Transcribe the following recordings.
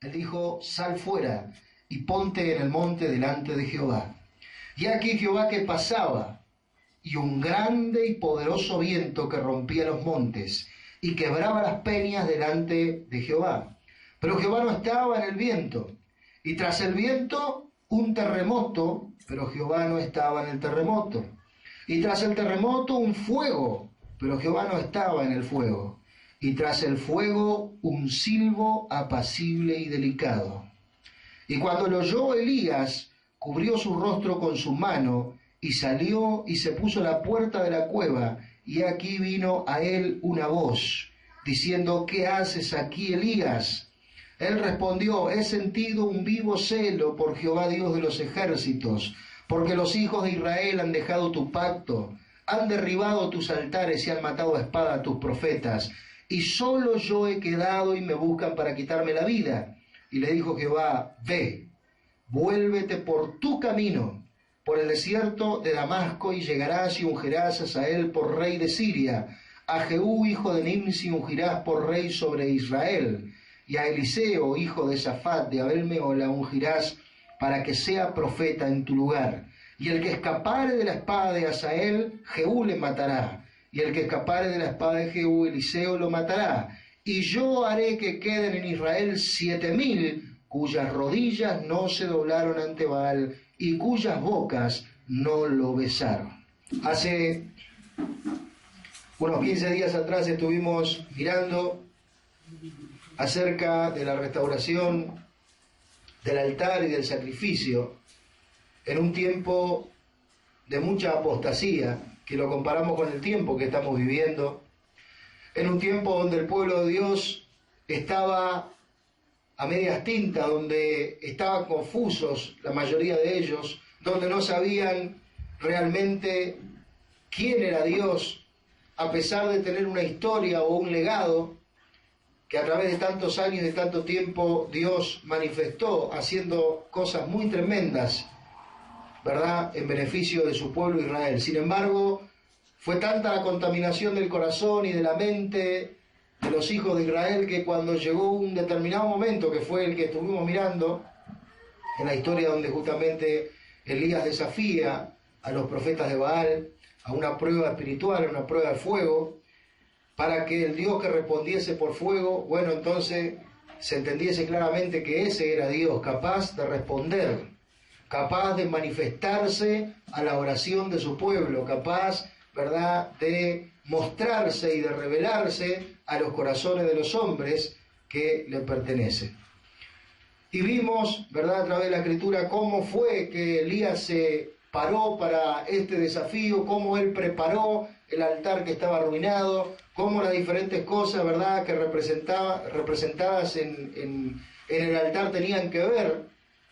Él dijo: sal fuera y ponte en el monte delante de Jehová. Y aquí Jehová que pasaba, y un grande y poderoso viento que rompía los montes y quebraba las peñas delante de Jehová. Pero Jehová no estaba en el viento, y tras el viento un terremoto, pero Jehová no estaba en el terremoto. Y tras el terremoto un fuego, pero Jehová no estaba en el fuego. Y tras el fuego un silbo apacible y delicado. Y cuando lo oyó Elías, cubrió su rostro con su mano, y salió y se puso a la puerta de la cueva, y aquí vino a él una voz, diciendo: ¿qué haces aquí, Elías? Él respondió: he sentido un vivo celo por Jehová Dios de los ejércitos, porque los hijos de Israel han dejado tu pacto, han derribado tus altares y han matado a espada a tus profetas, y solo yo he quedado y me buscan para quitarme la vida. Y le dijo Jehová: ve, vuélvete por tu camino, por el desierto de Damasco, y llegarás y ungirás a Hazael por rey de Siria, a Jehú hijo de Nimsi ungirás por rey sobre Israel, y a Eliseo hijo de Safat de Abel-Mehola ungirás para que sea profeta en tu lugar. Y el que escapare de la espada de Hazael, Jehú le matará, y el que escapare de la espada de Jehú, Eliseo lo matará. Y yo haré que queden en Israel 7,000 cuyas rodillas no se doblaron ante Baal y cuyas bocas no lo besaron. Hace unos 15 días atrás estuvimos mirando acerca de la restauración del altar y del sacrificio en un tiempo de mucha apostasía, que lo comparamos con el tiempo que estamos viviendo, en un tiempo donde el pueblo de Dios estaba a medias tintas, donde estaban confusos la mayoría de ellos, donde no sabían realmente quién era Dios, a pesar de tener una historia o un legado que a través de tantos años y de tanto tiempo Dios manifestó haciendo cosas muy tremendas, ¿verdad?, en beneficio de su pueblo Israel. Sin embargo, fue tanta la contaminación del corazón y de la mente de los hijos de Israel que cuando llegó un determinado momento, que fue el que estuvimos mirando en la historia donde justamente Elías desafía a los profetas de Baal a una prueba espiritual, a una prueba de fuego, para que el Dios que respondiese por fuego, bueno, entonces se entendiese claramente que ese era Dios, capaz de responder, capaz de manifestarse a la oración de su pueblo, capaz, ¿verdad?, de mostrarse y de revelarse a los corazones de los hombres que le pertenecen. Y vimos, ¿verdad?, a través de la Escritura, cómo fue que Elías se paró para este desafío, cómo él preparó el altar que estaba arruinado, cómo las diferentes cosas, ¿verdad?, que representadas en el altar tenían que ver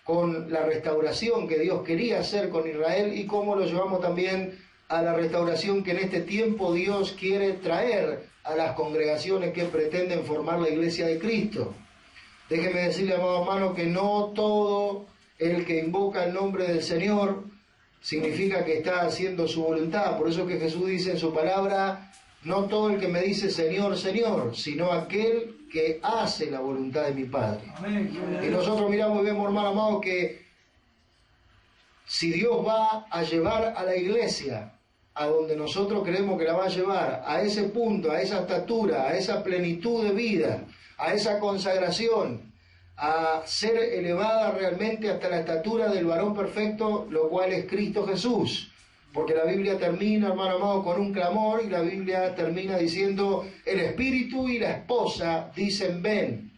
con la restauración que Dios quería hacer con Israel, y cómo lo llevamos también a la restauración que en este tiempo Dios quiere traer a las congregaciones que pretenden formar la iglesia de Cristo. Déjeme decirle, amado hermano, que no todo el que invoca el nombre del Señor significa que está haciendo su voluntad. Por eso que Jesús dice en su palabra: no todo el que me dice Señor, Señor, sino aquel que hace la voluntad de mi Padre. Amén. Y nosotros miramos y vemos, hermano amado, que si Dios va a llevar a la iglesia a donde nosotros creemos que la va a llevar, a ese punto, a esa estatura, a esa plenitud de vida, a esa consagración, a ser elevada realmente hasta la estatura del varón perfecto, lo cual es Cristo Jesús. Porque la Biblia termina, hermano amado, con un clamor, y la Biblia termina diciendo: el espíritu y la esposa dicen ven.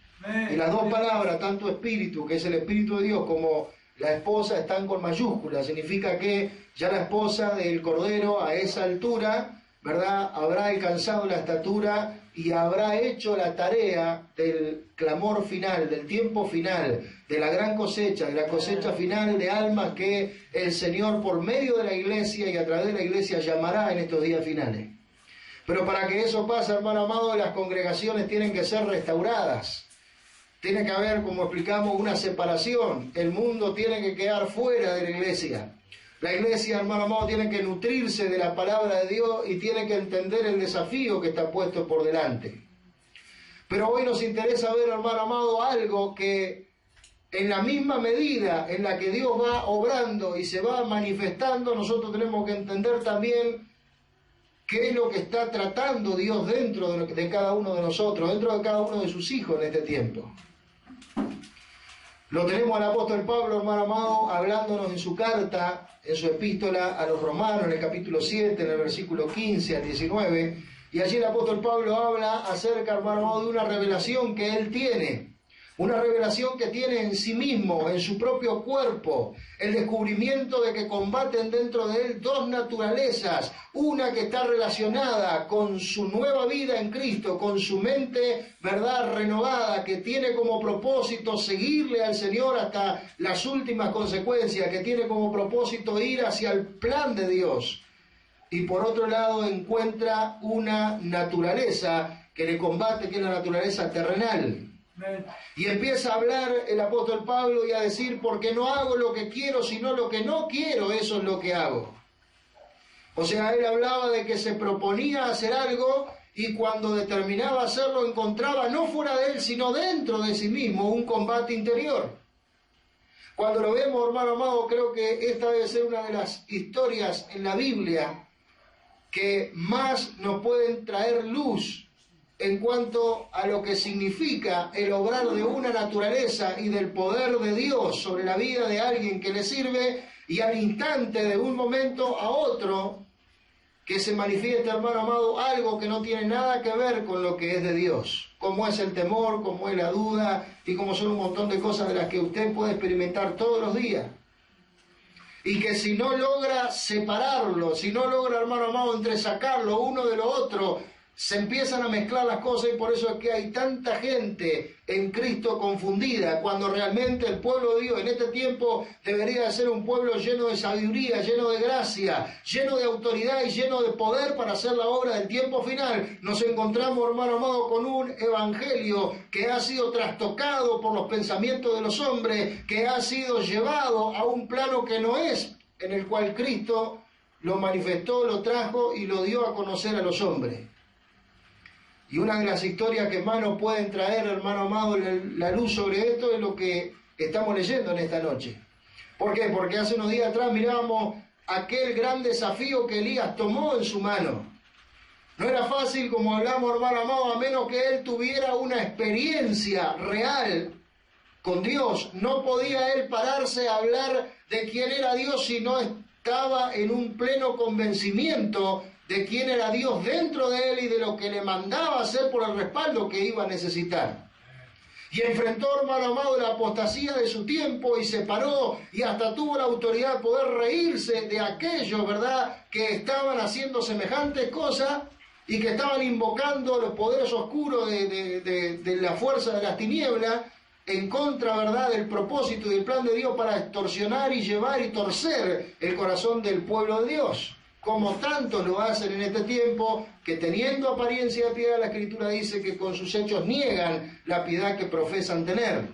Y las dos palabras, tanto espíritu, que es el Espíritu de Dios, como la esposa, están con mayúsculas. Significa que ya la esposa del Cordero a esa altura, ¿verdad?, habrá alcanzado la estatura y habrá hecho la tarea del clamor final, del tiempo final, de la gran cosecha, de la cosecha final de almas que el Señor, por medio de la iglesia y a través de la iglesia, llamará en estos días finales. Pero para que eso pase, hermano amado, las congregaciones tienen que ser restauradas. Tiene que haber, como explicamos, una separación. El mundo tiene que quedar fuera de la iglesia. La iglesia, hermano amado, tiene que nutrirse de la palabra de Dios y tiene que entender el desafío que está puesto por delante. Pero hoy nos interesa ver, hermano amado, algo que en la misma medida en la que Dios va obrando y se va manifestando, nosotros tenemos que entender también qué es lo que está tratando Dios dentro de cada uno de nosotros, dentro de cada uno de sus hijos en este tiempo. Lo tenemos al apóstol Pablo, hermano amado, hablándonos en su carta, en su epístola a los romanos, en el capítulo 7, en el versículo 15 al 19, y allí el apóstol Pablo habla acerca, hermano amado, de una revelación que él tiene. Una revelación que tiene en sí mismo, en su propio cuerpo, el descubrimiento de que combaten dentro de él dos naturalezas, una que está relacionada con su nueva vida en Cristo, con su mente, verdad, renovada, que tiene como propósito seguirle al Señor hasta las últimas consecuencias, que tiene como propósito ir hacia el plan de Dios. Y por otro lado encuentra una naturaleza que le combate, que es la naturaleza terrenal. Y empieza a hablar el apóstol Pablo y a decir, porque no hago lo que quiero, sino lo que no quiero, eso es lo que hago. O sea, él hablaba de que se proponía hacer algo y cuando determinaba hacerlo encontraba no fuera de él, sino dentro de sí mismo un combate interior. Cuando lo vemos, hermano amado, creo que esta debe ser una de las historias en la Biblia que más nos pueden traer luz en cuanto a lo que significa el obrar de una naturaleza y del poder de Dios sobre la vida de alguien que le sirve, y al instante de un momento a otro que se manifiesta, hermano amado, algo que no tiene nada que ver con lo que es de Dios, como es el temor, como es la duda y como son un montón de cosas de las que usted puede experimentar todos los días. Y que si no logra separarlo, si no logra, hermano amado, entresacarlo uno de lo otro, se empiezan a mezclar las cosas, y por eso es que hay tanta gente en Cristo confundida, cuando realmente el pueblo de Dios en este tiempo debería de ser un pueblo lleno de sabiduría, lleno de gracia, lleno de autoridad y lleno de poder para hacer la obra del tiempo final. Nos encontramos, hermano amado, con un evangelio que ha sido trastocado por los pensamientos de los hombres, que ha sido llevado a un plano que no es, en el cual Cristo lo manifestó, lo trajo y lo dio a conocer a los hombres. Y una de las historias que más nos pueden traer, hermano amado, la luz sobre esto es lo que estamos leyendo en esta noche. ¿Por qué? Porque hace unos días atrás mirábamos aquel gran desafío que Elías tomó en su mano. No era fácil, como hablamos, hermano amado, a menos que él tuviera una experiencia real con Dios. No podía él pararse a hablar de quién era Dios si no estaba en un pleno convencimiento de quién era Dios dentro de él y de lo que le mandaba hacer por el respaldo que iba a necesitar. Y enfrentó, hermano amado, la apostasía de su tiempo y se paró y hasta tuvo la autoridad de poder reírse de aquellos, ¿verdad?, que estaban haciendo semejantes cosas y que estaban invocando los poderes oscuros de la fuerza de las tinieblas en contra, ¿verdad?, del propósito y del plan de Dios para extorsionar y llevar y torcer el corazón del pueblo de Dios. Como tantos lo hacen en este tiempo, que teniendo apariencia de piedad, la Escritura dice que con sus hechos niegan la piedad que profesan tener.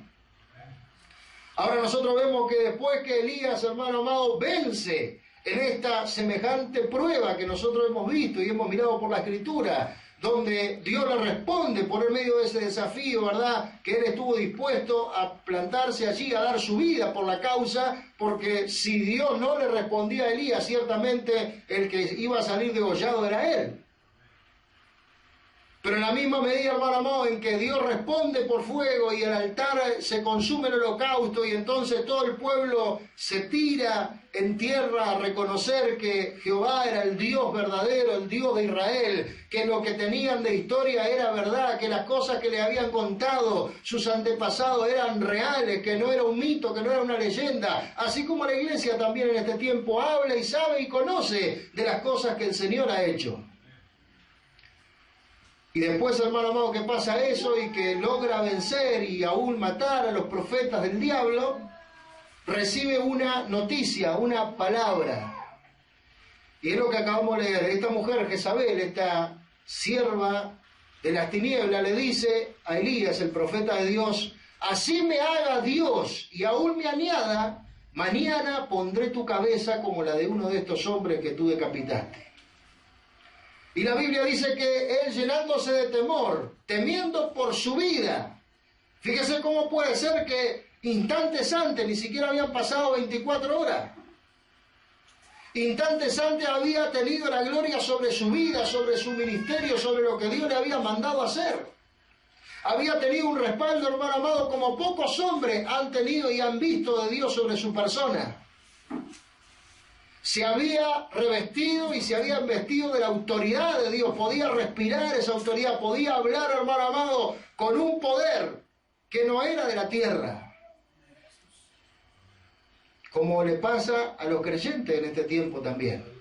Ahora nosotros vemos que después que Elías, hermano amado, vence en esta semejante prueba que nosotros hemos visto y hemos mirado por la Escritura, donde Dios le responde por el medio de ese desafío, ¿verdad?, que él estuvo dispuesto a plantarse allí, a dar su vida por la causa, porque si Dios no le respondía a Elías, ciertamente el que iba a salir degollado era él. Pero en la misma medida, hermano amado, en que Dios responde por fuego y el altar se consume el holocausto y entonces todo el pueblo se tira en tierra a reconocer que Jehová era el Dios verdadero, el Dios de Israel, que lo que tenían de historia era verdad, que las cosas que le habían contado sus antepasados eran reales, que no era un mito, que no era una leyenda. Así como la iglesia también en este tiempo habla y sabe y conoce de las cosas que el Señor ha hecho. Y después, hermano amado, que pasa eso y que logra vencer y aún matar a los profetas del diablo, recibe una noticia, una palabra. Y es lo que acabamos de leer. Esta mujer, Jezabel, esta sierva de las tinieblas, le dice a Elías, el profeta de Dios: así me haga Dios y aún me añada, mañana pondré tu cabeza como la de uno de estos hombres que tú decapitaste. Y la Biblia dice que él, llenándose de temor, temiendo por su vida. Fíjese cómo puede ser que instantes antes, ni siquiera habían pasado 24 horas, instantes antes había tenido la gloria sobre su vida, sobre su ministerio, sobre lo que Dios le había mandado hacer. Había tenido un respaldo, hermano amado, como pocos hombres han tenido y han visto de Dios sobre su persona. Se había revestido y se había vestido de la autoridad de Dios. Podía respirar esa autoridad, podía hablar, hermano amado, con un poder que no era de la tierra. Como le pasa a los creyentes en este tiempo también.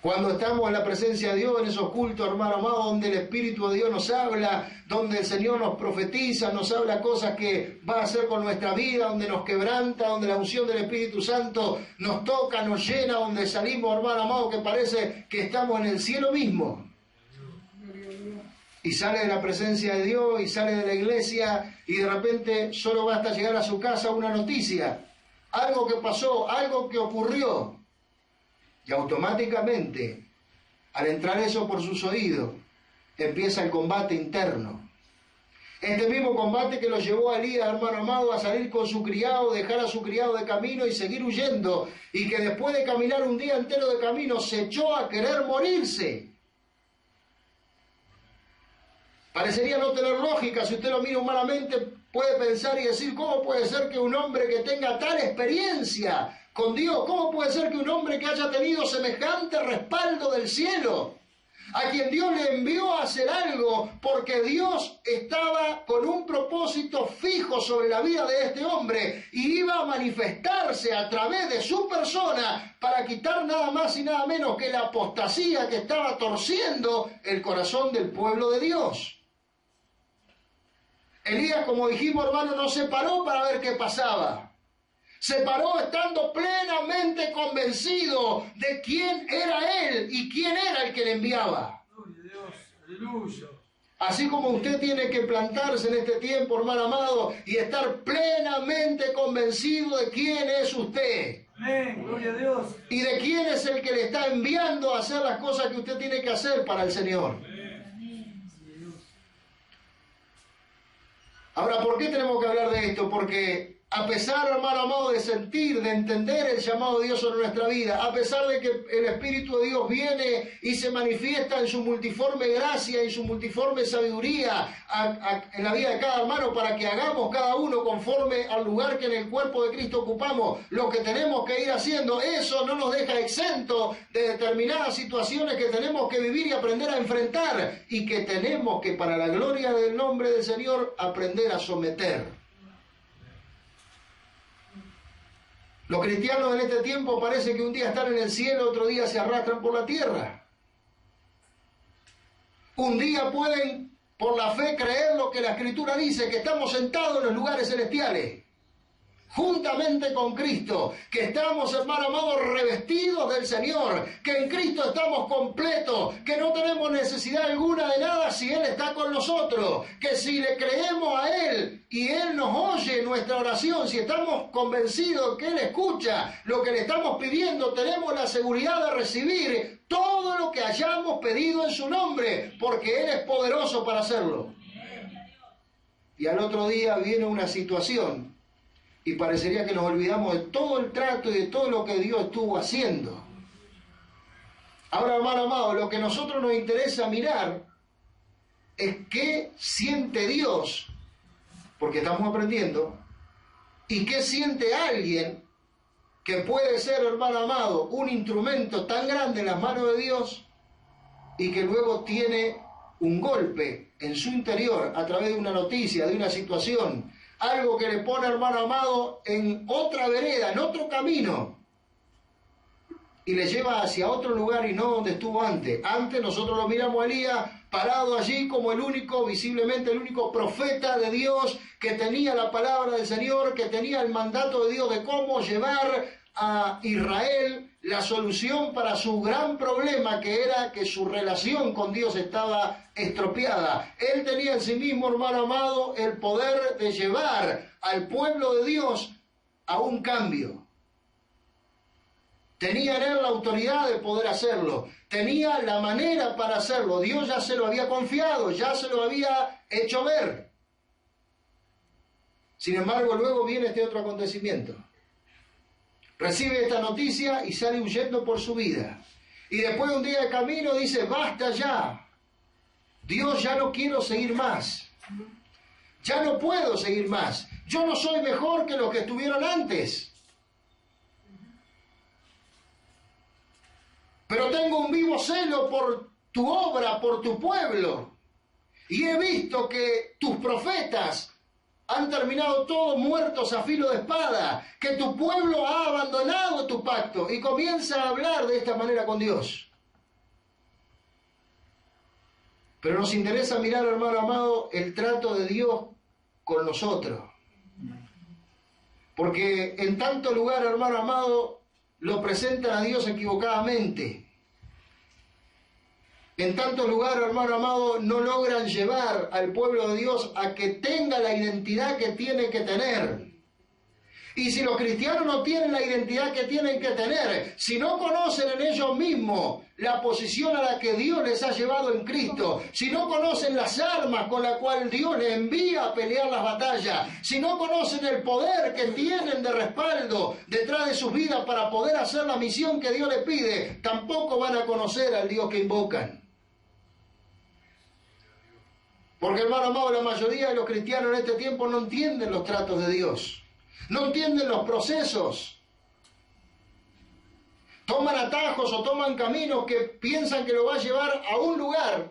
Cuando estamos en la presencia de Dios, en esos cultos, hermano amado, donde el Espíritu de Dios nos habla, donde el Señor nos profetiza, nos habla cosas que va a hacer con nuestra vida, donde nos quebranta, donde la unción del Espíritu Santo nos toca, nos llena, donde salimos, hermano amado, que parece que estamos en el cielo mismo. Y sale de la presencia de Dios y sale de la iglesia y de repente solo basta llegar a su casa una noticia, algo que pasó, algo que ocurrió. Y automáticamente, al entrar eso por sus oídos, empieza el combate interno. Este mismo combate que lo llevó a Elías, hermano amado, a salir con su criado, dejar a su criado de camino y seguir huyendo, y que después de caminar un día entero de camino, se echó a querer morirse. Parecería no tener lógica, si usted lo mira humanamente, puede pensar y decir, ¿cómo puede ser que un hombre que tenga tal experiencia con Dios, cómo puede ser que un hombre que haya tenido semejante respaldo del cielo, a quien Dios le envió a hacer algo, porque Dios estaba con un propósito fijo sobre la vida de este hombre y iba a manifestarse a través de su persona para quitar nada más y nada menos que la apostasía que estaba torciendo el corazón del pueblo de Dios? Elías, como dijimos, hermano, no se paró para ver qué pasaba. Se paró estando plenamente convencido de quién era él y quién era el que le enviaba. Dios, aleluya. Así como usted tiene que plantarse en este tiempo, hermano amado, y estar plenamente convencido de quién es usted. Amén, gloria a Dios. Y de quién es el que le está enviando a hacer las cosas que usted tiene que hacer para el Señor. Ahora, ¿por qué tenemos que hablar de esto? Porque a pesar, hermano amado, de sentir, de entender el llamado de Dios sobre nuestra vida, a pesar de que el Espíritu de Dios viene y se manifiesta en su multiforme gracia y su multiforme sabiduría en la vida de cada hermano para que hagamos cada uno conforme al lugar que en el cuerpo de Cristo ocupamos, lo que tenemos que ir haciendo, eso no nos deja exento de determinadas situaciones que tenemos que vivir y aprender a enfrentar y que tenemos que, para la gloria del nombre del Señor, aprender a someter. Los cristianos en este tiempo parece que un día están en el cielo, otro día se arrastran por la tierra. Un día pueden, por la fe, creer lo que la Escritura dice, que estamos sentados en los lugares celestiales, juntamente con Cristo, que estamos, hermano amado, revestidos del Señor, que en Cristo estamos completos, que no tenemos necesidad alguna de nada si Él está con nosotros, que si le creemos a Él y Él nos oye nuestra oración, si estamos convencidos que Él escucha lo que le estamos pidiendo, tenemos la seguridad de recibir todo lo que hayamos pedido en su nombre, porque Él es poderoso para hacerlo. Y al otro día viene una situación y parecería que nos olvidamos de todo el trato y de todo lo que Dios estuvo haciendo. Ahora, hermano amado, lo que a nosotros nos interesa mirar es qué siente Dios, porque estamos aprendiendo, y qué siente alguien que puede ser, hermano amado, un instrumento tan grande en las manos de Dios y que luego tiene un golpe en su interior a través de una noticia, de una situación, algo que le pone, hermano amado, en otra vereda, en otro camino, y le lleva hacia otro lugar y no donde estuvo antes. Antes nosotros lo miramos a Elías parado allí como el único, visiblemente el único profeta de Dios que tenía la palabra del Señor, que tenía el mandato de Dios de cómo llevar a Israel la solución para su gran problema, que era que su relación con Dios estaba estropeada. Él tenía en sí mismo, hermano amado, el poder de llevar al pueblo de Dios a un cambio. Tenía en él la autoridad de poder hacerlo. Tenía la manera para hacerlo. Dios ya se lo había confiado, ya se lo había hecho ver. Sin embargo, luego viene este otro acontecimiento. Recibe esta noticia y sale huyendo por su vida. Y después de un día de camino dice, basta ya. Dios, ya no quiero seguir más. Ya no puedo seguir más. Yo no soy mejor que los que estuvieron antes. Pero tengo un vivo celo por tu obra, por tu pueblo. Y he visto que tus profetas han terminado todos muertos a filo de espada, que tu pueblo ha abandonado tu pacto, y comienza a hablar de esta manera con Dios. Pero nos interesa mirar, hermano amado, el trato de Dios con nosotros. Porque en tanto lugar, hermano amado, lo presentan a Dios equivocadamente. En tantos lugares, hermano amado, no logran llevar al pueblo de Dios a que tenga la identidad que tiene que tener. Y si los cristianos no tienen la identidad que tienen que tener, si no conocen en ellos mismos la posición a la que Dios les ha llevado en Cristo, si no conocen las armas con las cuales Dios les envía a pelear las batallas, si no conocen el poder que tienen de respaldo detrás de sus vidas para poder hacer la misión que Dios les pide, tampoco van a conocer al Dios que invocan. Porque, hermano amado, la mayoría de los cristianos en este tiempo no entienden los tratos de Dios. No entienden los procesos. Toman atajos o toman caminos que piensan que lo va a llevar a un lugar.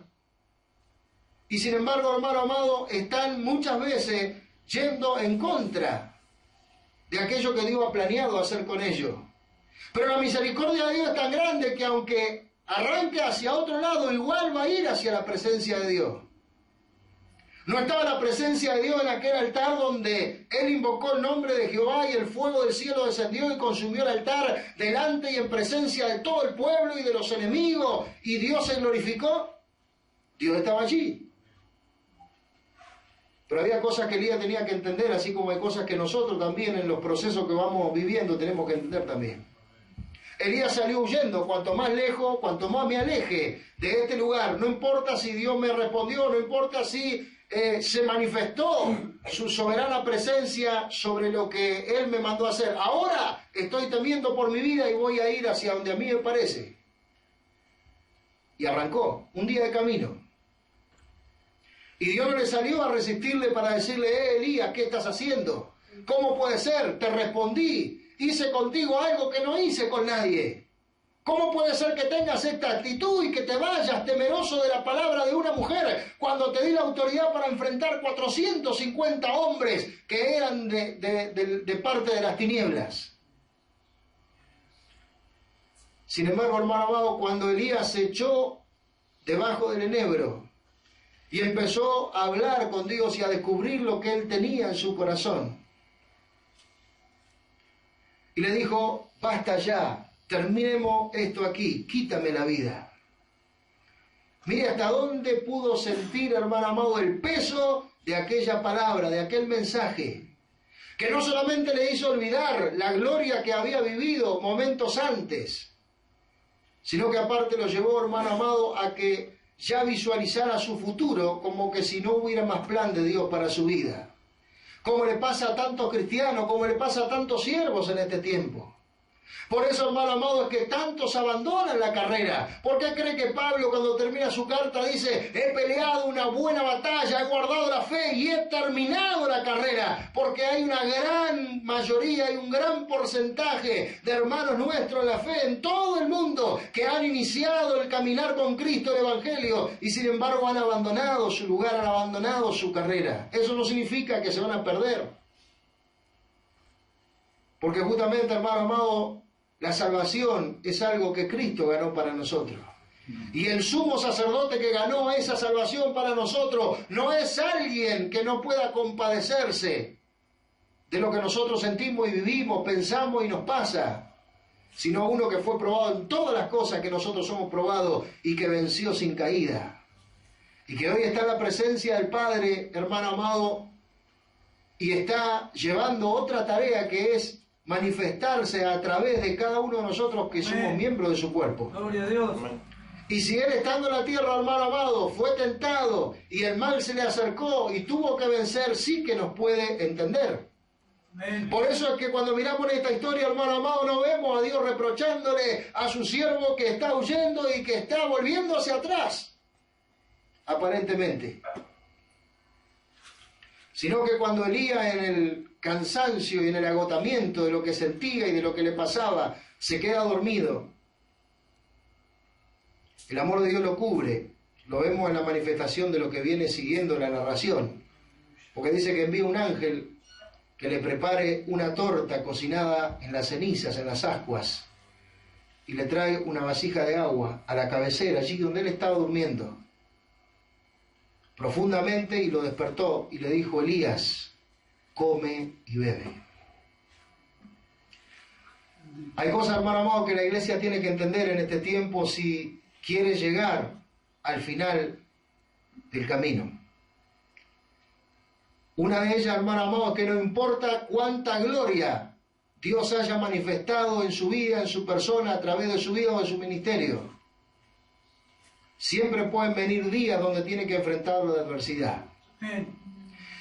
Y sin embargo, hermano amado, están muchas veces yendo en contra de aquello que Dios ha planeado hacer con ellos. Pero la misericordia de Dios es tan grande que aunque arranque hacia otro lado, igual va a ir hacia la presencia de Dios. No estaba la presencia de Dios en aquel altar donde él invocó el nombre de Jehová y el fuego del cielo descendió y consumió el altar delante y en presencia de todo el pueblo y de los enemigos, y Dios se glorificó. Dios estaba allí. Pero había cosas que Elías tenía que entender, así como hay cosas que nosotros también en los procesos que vamos viviendo tenemos que entender también. Elías salió huyendo, cuanto más lejos, cuanto más me aleje de este lugar, no importa si Dios me respondió, no importa si se manifestó su soberana presencia sobre lo que Él me mandó a hacer. Ahora estoy temiendo por mi vida y voy a ir hacia donde a mí me parece. Y arrancó, un día de camino. Y Dios no le salió a resistirle para decirle, Elías, ¿qué estás haciendo? ¿Cómo puede ser? Te respondí, hice contigo algo que no hice con nadie. ¿Cómo puede ser que tengas esta actitud y que te vayas temeroso de la palabra de una mujer cuando te di la autoridad para enfrentar 450 hombres que eran de parte de las tinieblas? Sin embargo, hermano amado, cuando Elías se echó debajo del enebro y empezó a hablar con Dios y a descubrir lo que él tenía en su corazón, y le dijo, basta ya, terminemos esto aquí, quítame la vida. Mire hasta dónde pudo sentir, hermano amado, el peso de aquella palabra, de aquel mensaje, que no solamente le hizo olvidar la gloria que había vivido momentos antes, sino que aparte lo llevó, hermano amado, a que ya visualizara su futuro como que si no hubiera más plan de Dios para su vida. Como le pasa a tantos cristianos, como le pasa a tantos siervos en este tiempo. Por eso, hermano amado, es que tantos abandonan la carrera. ¿Por qué cree que Pablo, cuando termina su carta, dice, he peleado una buena batalla, he guardado la fe y he terminado la carrera? Porque hay una gran mayoría, hay un gran porcentaje de hermanos nuestros en la fe en todo el mundo que han iniciado el caminar con Cristo, el Evangelio, y sin embargo han abandonado su lugar, han abandonado su carrera. Eso no significa que se van a perder. Porque justamente, hermano amado, la salvación es algo que Cristo ganó para nosotros. Y el sumo sacerdote que ganó esa salvación para nosotros no es alguien que no pueda compadecerse de lo que nosotros sentimos y vivimos, pensamos y nos pasa, sino uno que fue probado en todas las cosas que nosotros somos probados y que venció sin caída. Y que hoy está en la presencia del Padre, hermano amado, y está llevando otra tarea que es manifestarse a través de cada uno de nosotros que somos miembros de su cuerpo. Gloria a Dios. Y si Él, estando en la tierra, hermano amado, fue tentado y el mal se le acercó y tuvo que vencer, sí que nos puede entender. Amén. Por eso es que cuando miramos esta historia, hermano amado, no vemos a Dios reprochándole a su siervo que está huyendo y que está volviendo hacia atrás, aparentemente. Sino que cuando Elías, en el cansancio y en el agotamiento de lo que sentía y de lo que le pasaba, se queda dormido, el amor de Dios lo cubre. Lo vemos en la manifestación de lo que viene siguiendo la narración. Porque dice que envía un ángel que le prepare una torta cocinada en las cenizas, en las ascuas, y le trae una vasija de agua a la cabecera, allí donde él estaba durmiendo profundamente, y lo despertó y le dijo: Elías, come y bebe. Hay cosas, hermano amado, que la iglesia tiene que entender en este tiempo si quiere llegar al final del camino. Una de ellas, hermano amado, es que no importa cuánta gloria Dios haya manifestado en su vida, en su persona, a través de su vida o de su ministerio, siempre pueden venir días donde tiene que enfrentar la adversidad. Amén.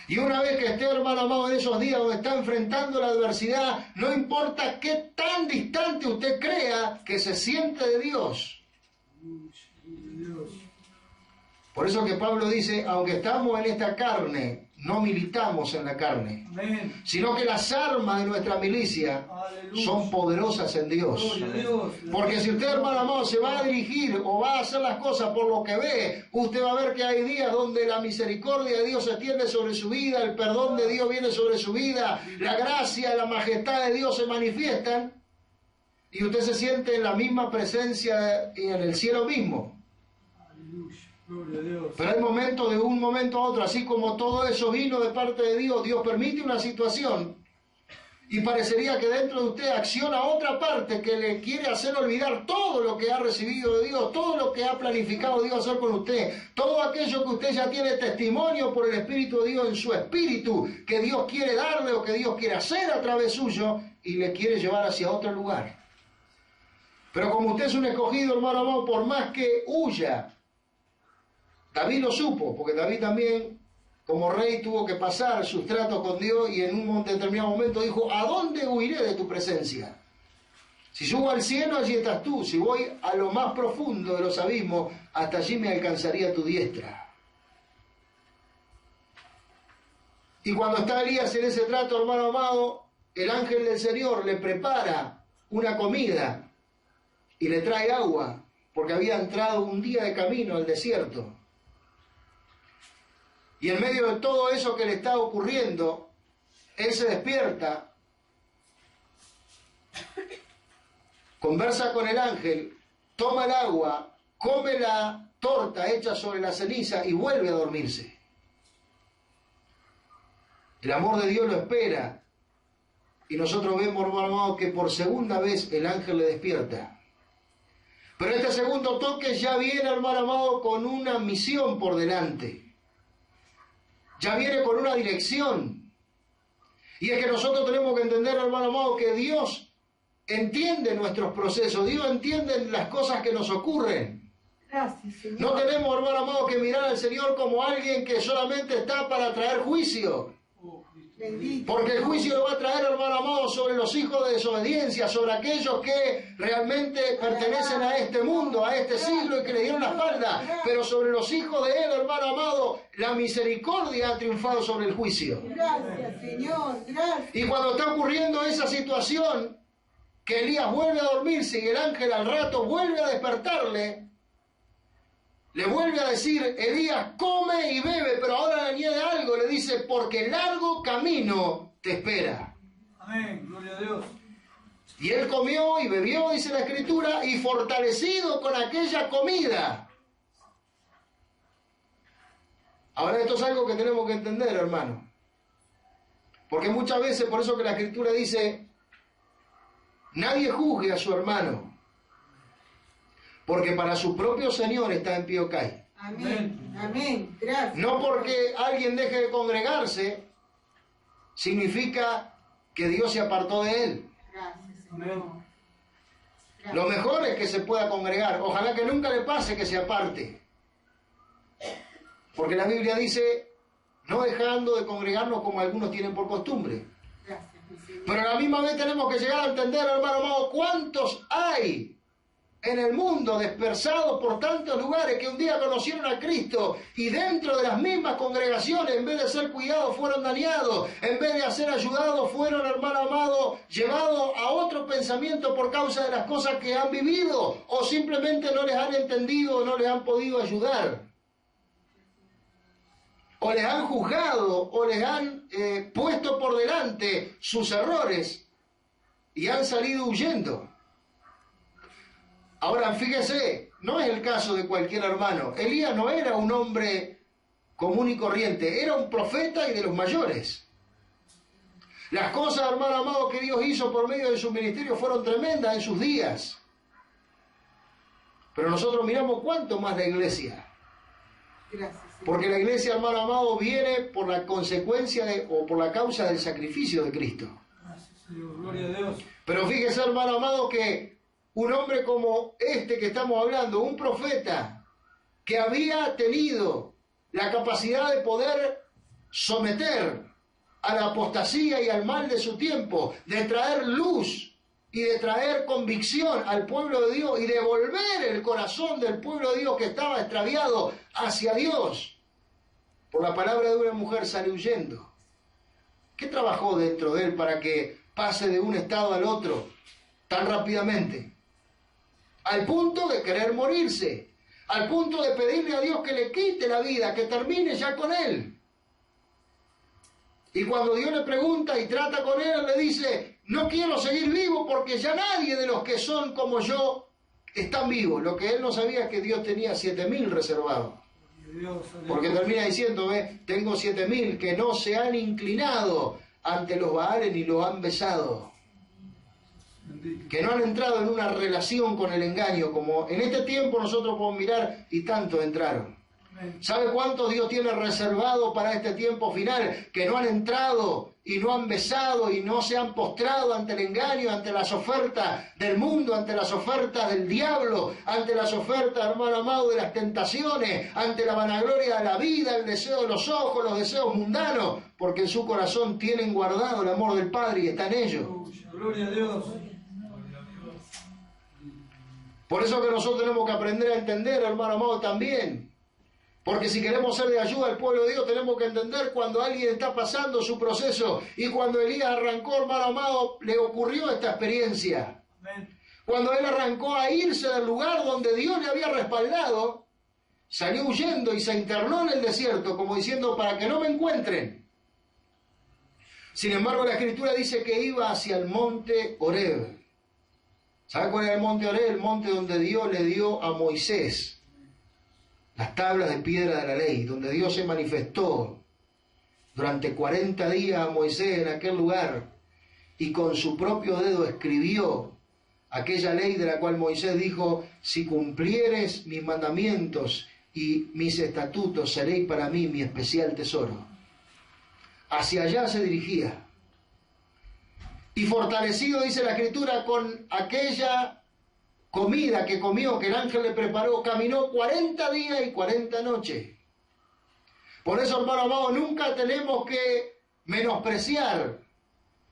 Y una vez que esté, hermano amado, en esos días donde está enfrentando la adversidad, no importa qué tan distante usted crea que se siente de Dios. Por eso que Pablo dice: aunque estamos en esta carne, no militamos en la carne, Amén. sino que las armas de nuestra milicia Aleluya. son poderosas en Dios. Gloria a Dios. Porque si usted, hermano amado, se va a dirigir o va a hacer las cosas por lo que ve, usted va a ver que hay días donde la misericordia de Dios se extiende sobre su vida, el perdón de Dios viene sobre su vida, la gracia, la majestad de Dios se manifiestan, y usted se siente en la misma presencia y en el cielo mismo. Aleluya. Gloria a Dios. Pero hay momentos, de un momento a otro, así como todo eso vino de parte de Dios, Dios permite una situación y parecería que dentro de usted acciona otra parte que le quiere hacer olvidar todo lo que ha recibido de Dios, todo lo que ha planificado Dios hacer con usted, todo aquello que usted ya tiene testimonio por el Espíritu de Dios en su espíritu, que Dios quiere darle o que Dios quiere hacer a través suyo, y le quiere llevar hacia otro lugar. Pero como usted es un escogido, hermano amado, por más que huya, David lo supo, porque David también, como rey, tuvo que pasar sus tratos con Dios, y en un determinado momento dijo: ¿a dónde huiré de tu presencia? Si subo al cielo, allí estás tú. Si voy a lo más profundo de los abismos, hasta allí me alcanzaría tu diestra. Y cuando está Elías en ese trato, hermano amado, el ángel del Señor le prepara una comida y le trae agua, porque había entrado un día de camino al desierto. Y en medio de todo eso que le está ocurriendo, él se despierta, conversa con el ángel, toma el agua, come la torta hecha sobre la ceniza y vuelve a dormirse. El amor de Dios lo espera, y nosotros vemos, hermano amado, que por segunda vez el ángel le despierta. Pero este segundo toque ya viene, hermano amado, con una misión por delante. Ya viene con una dirección. Y es que nosotros tenemos que entender, hermano amado, que Dios entiende nuestros procesos, Dios entiende las cosas que nos ocurren. Gracias, Señor. No tenemos, hermano amado, que mirar al Señor como alguien que solamente está para traer juicio. Oh, Cristo. Bendito. Porque el juicio lo va a traer, hermano amado, sobre los hijos de desobediencia, sobre aquellos que realmente pertenecen a este mundo, a este siglo, y que le dieron la espalda. Pero sobre los hijos de Él, hermano amado, la misericordia ha triunfado sobre el juicio. Gracias, Señor. Gracias. Y cuando está ocurriendo esa situación, que Elías vuelve a dormirse y el ángel al rato vuelve a despertarle, le vuelve a decir: Elías, come y bebe, pero ahora le añade algo, le dice: porque largo camino te espera. Amén. Gloria a Dios. Y él comió y bebió, dice la Escritura, y fortalecido con aquella comida. Ahora esto es algo que tenemos que entender, hermano. Porque muchas veces, por eso que la Escritura dice: nadie juzgue a su hermano, porque para su propio Señor está en pie o cae. Amén. Amén. Gracias. No porque alguien deje de congregarse, significa que Dios se apartó de él. Gracias, Amén. Señor. Lo mejor es que se pueda congregar. Ojalá que nunca le pase que se aparte. Porque la Biblia dice, no dejando de congregarnos como algunos tienen por costumbre. Gracias, mi Señor. Pero a la misma vez tenemos que llegar a entender, hermano amado, cuántos hay en el mundo dispersados por tantos lugares que un día conocieron a Cristo y dentro de las mismas congregaciones, en vez de ser cuidados, fueron dañados, en vez de ser ayudados, fueron, hermano amado, llevados a otro pensamiento por causa de las cosas que han vivido o simplemente no les han entendido o no les han podido ayudar. O les han juzgado o les han puesto por delante sus errores y han salido huyendo. Ahora, fíjese, no es el caso de cualquier hermano. Elías no era un hombre común y corriente, era un profeta y de los mayores. Las cosas, hermano amado, que Dios hizo por medio de su ministerio fueron tremendas en sus días. Pero nosotros miramos cuánto más la iglesia. Gracias, Señor. Porque la iglesia, hermano amado, viene por la consecuencia o por la causa del sacrificio de Cristo. Gracias, Señor. Gloria a Dios. Pero fíjese, hermano amado, que un hombre como este que estamos hablando, un profeta que había tenido la capacidad de poder someter a la apostasía y al mal de su tiempo, de traer luz y de traer convicción al pueblo de Dios y de volver el corazón del pueblo de Dios que estaba extraviado hacia Dios, por la palabra de una mujer sale huyendo. ¿Qué trabajó dentro de él para que pase de un estado al otro tan rápidamente? Al punto de querer morirse, al punto de pedirle a Dios que le quite la vida, que termine ya con él. Y cuando Dios le pregunta y trata con él, le dice, no quiero seguir vivo porque ya nadie de los que son como yo están vivos. Lo que él no sabía es que Dios tenía 7.000 reservados. Dios, Porque termina diciendo, tengo 7.000 que no se han inclinado ante los Baales ni los han besado. bendito. Que no han entrado en una relación con el engaño, como en este tiempo nosotros podemos mirar y tantos entraron. Amén. ¿Sabe cuántos Dios tiene reservado para este tiempo final? Que no han entrado y no han besado y no se han postrado ante el engaño, ante las ofertas del mundo, ante las ofertas del diablo, ante las ofertas, hermano amado, de las tentaciones, ante la vanagloria de la vida, el deseo de los ojos, los deseos mundanos, porque en su corazón tienen guardado el amor del Padre y está en ellos. Gloria a Dios. Por eso que nosotros tenemos que aprender a entender, hermano amado, también. Porque si queremos ser de ayuda al pueblo de Dios, tenemos que entender cuando alguien está pasando su proceso. Y cuando Elías arrancó, hermano amado, le ocurrió esta experiencia. Amén. Cuando él arrancó a irse del lugar donde Dios le había respaldado, salió huyendo y se internó en el desierto, como diciendo, para que no me encuentren. Sin embargo, la Escritura dice que iba hacia el monte Horeb. ¿Sabe cuál era el monte Horeb? El monte donde Dios le dio a Moisés las tablas de piedra de la ley, donde Dios se manifestó durante 40 días a Moisés en aquel lugar y con su propio dedo escribió aquella ley de la cual Moisés dijo, si cumplieres mis mandamientos y mis estatutos, seréis para mí mi especial tesoro. Hacia allá se dirigía. Y fortalecido, dice la Escritura, con aquella comida que comió, que el ángel le preparó, caminó 40 días y 40 noches. Por eso, hermano amado, nunca tenemos que menospreciar,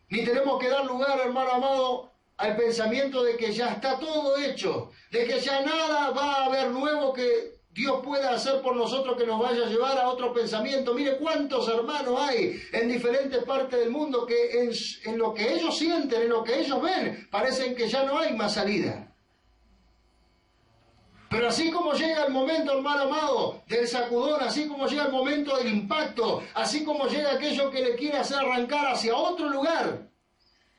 ni tenemos que dar lugar, hermano amado, al pensamiento de que ya está todo hecho, de que ya nada va a haber nuevo que Dios pueda hacer por nosotros que nos vaya a llevar a otro pensamiento. Mire cuántos hermanos hay en diferentes partes del mundo que en lo que ellos sienten, en lo que ellos ven, parecen que ya no hay más salida. Pero así como llega el momento, hermano amado, del sacudón, así como llega el momento del impacto, así como llega aquello que le quiere hacer arrancar hacia otro lugar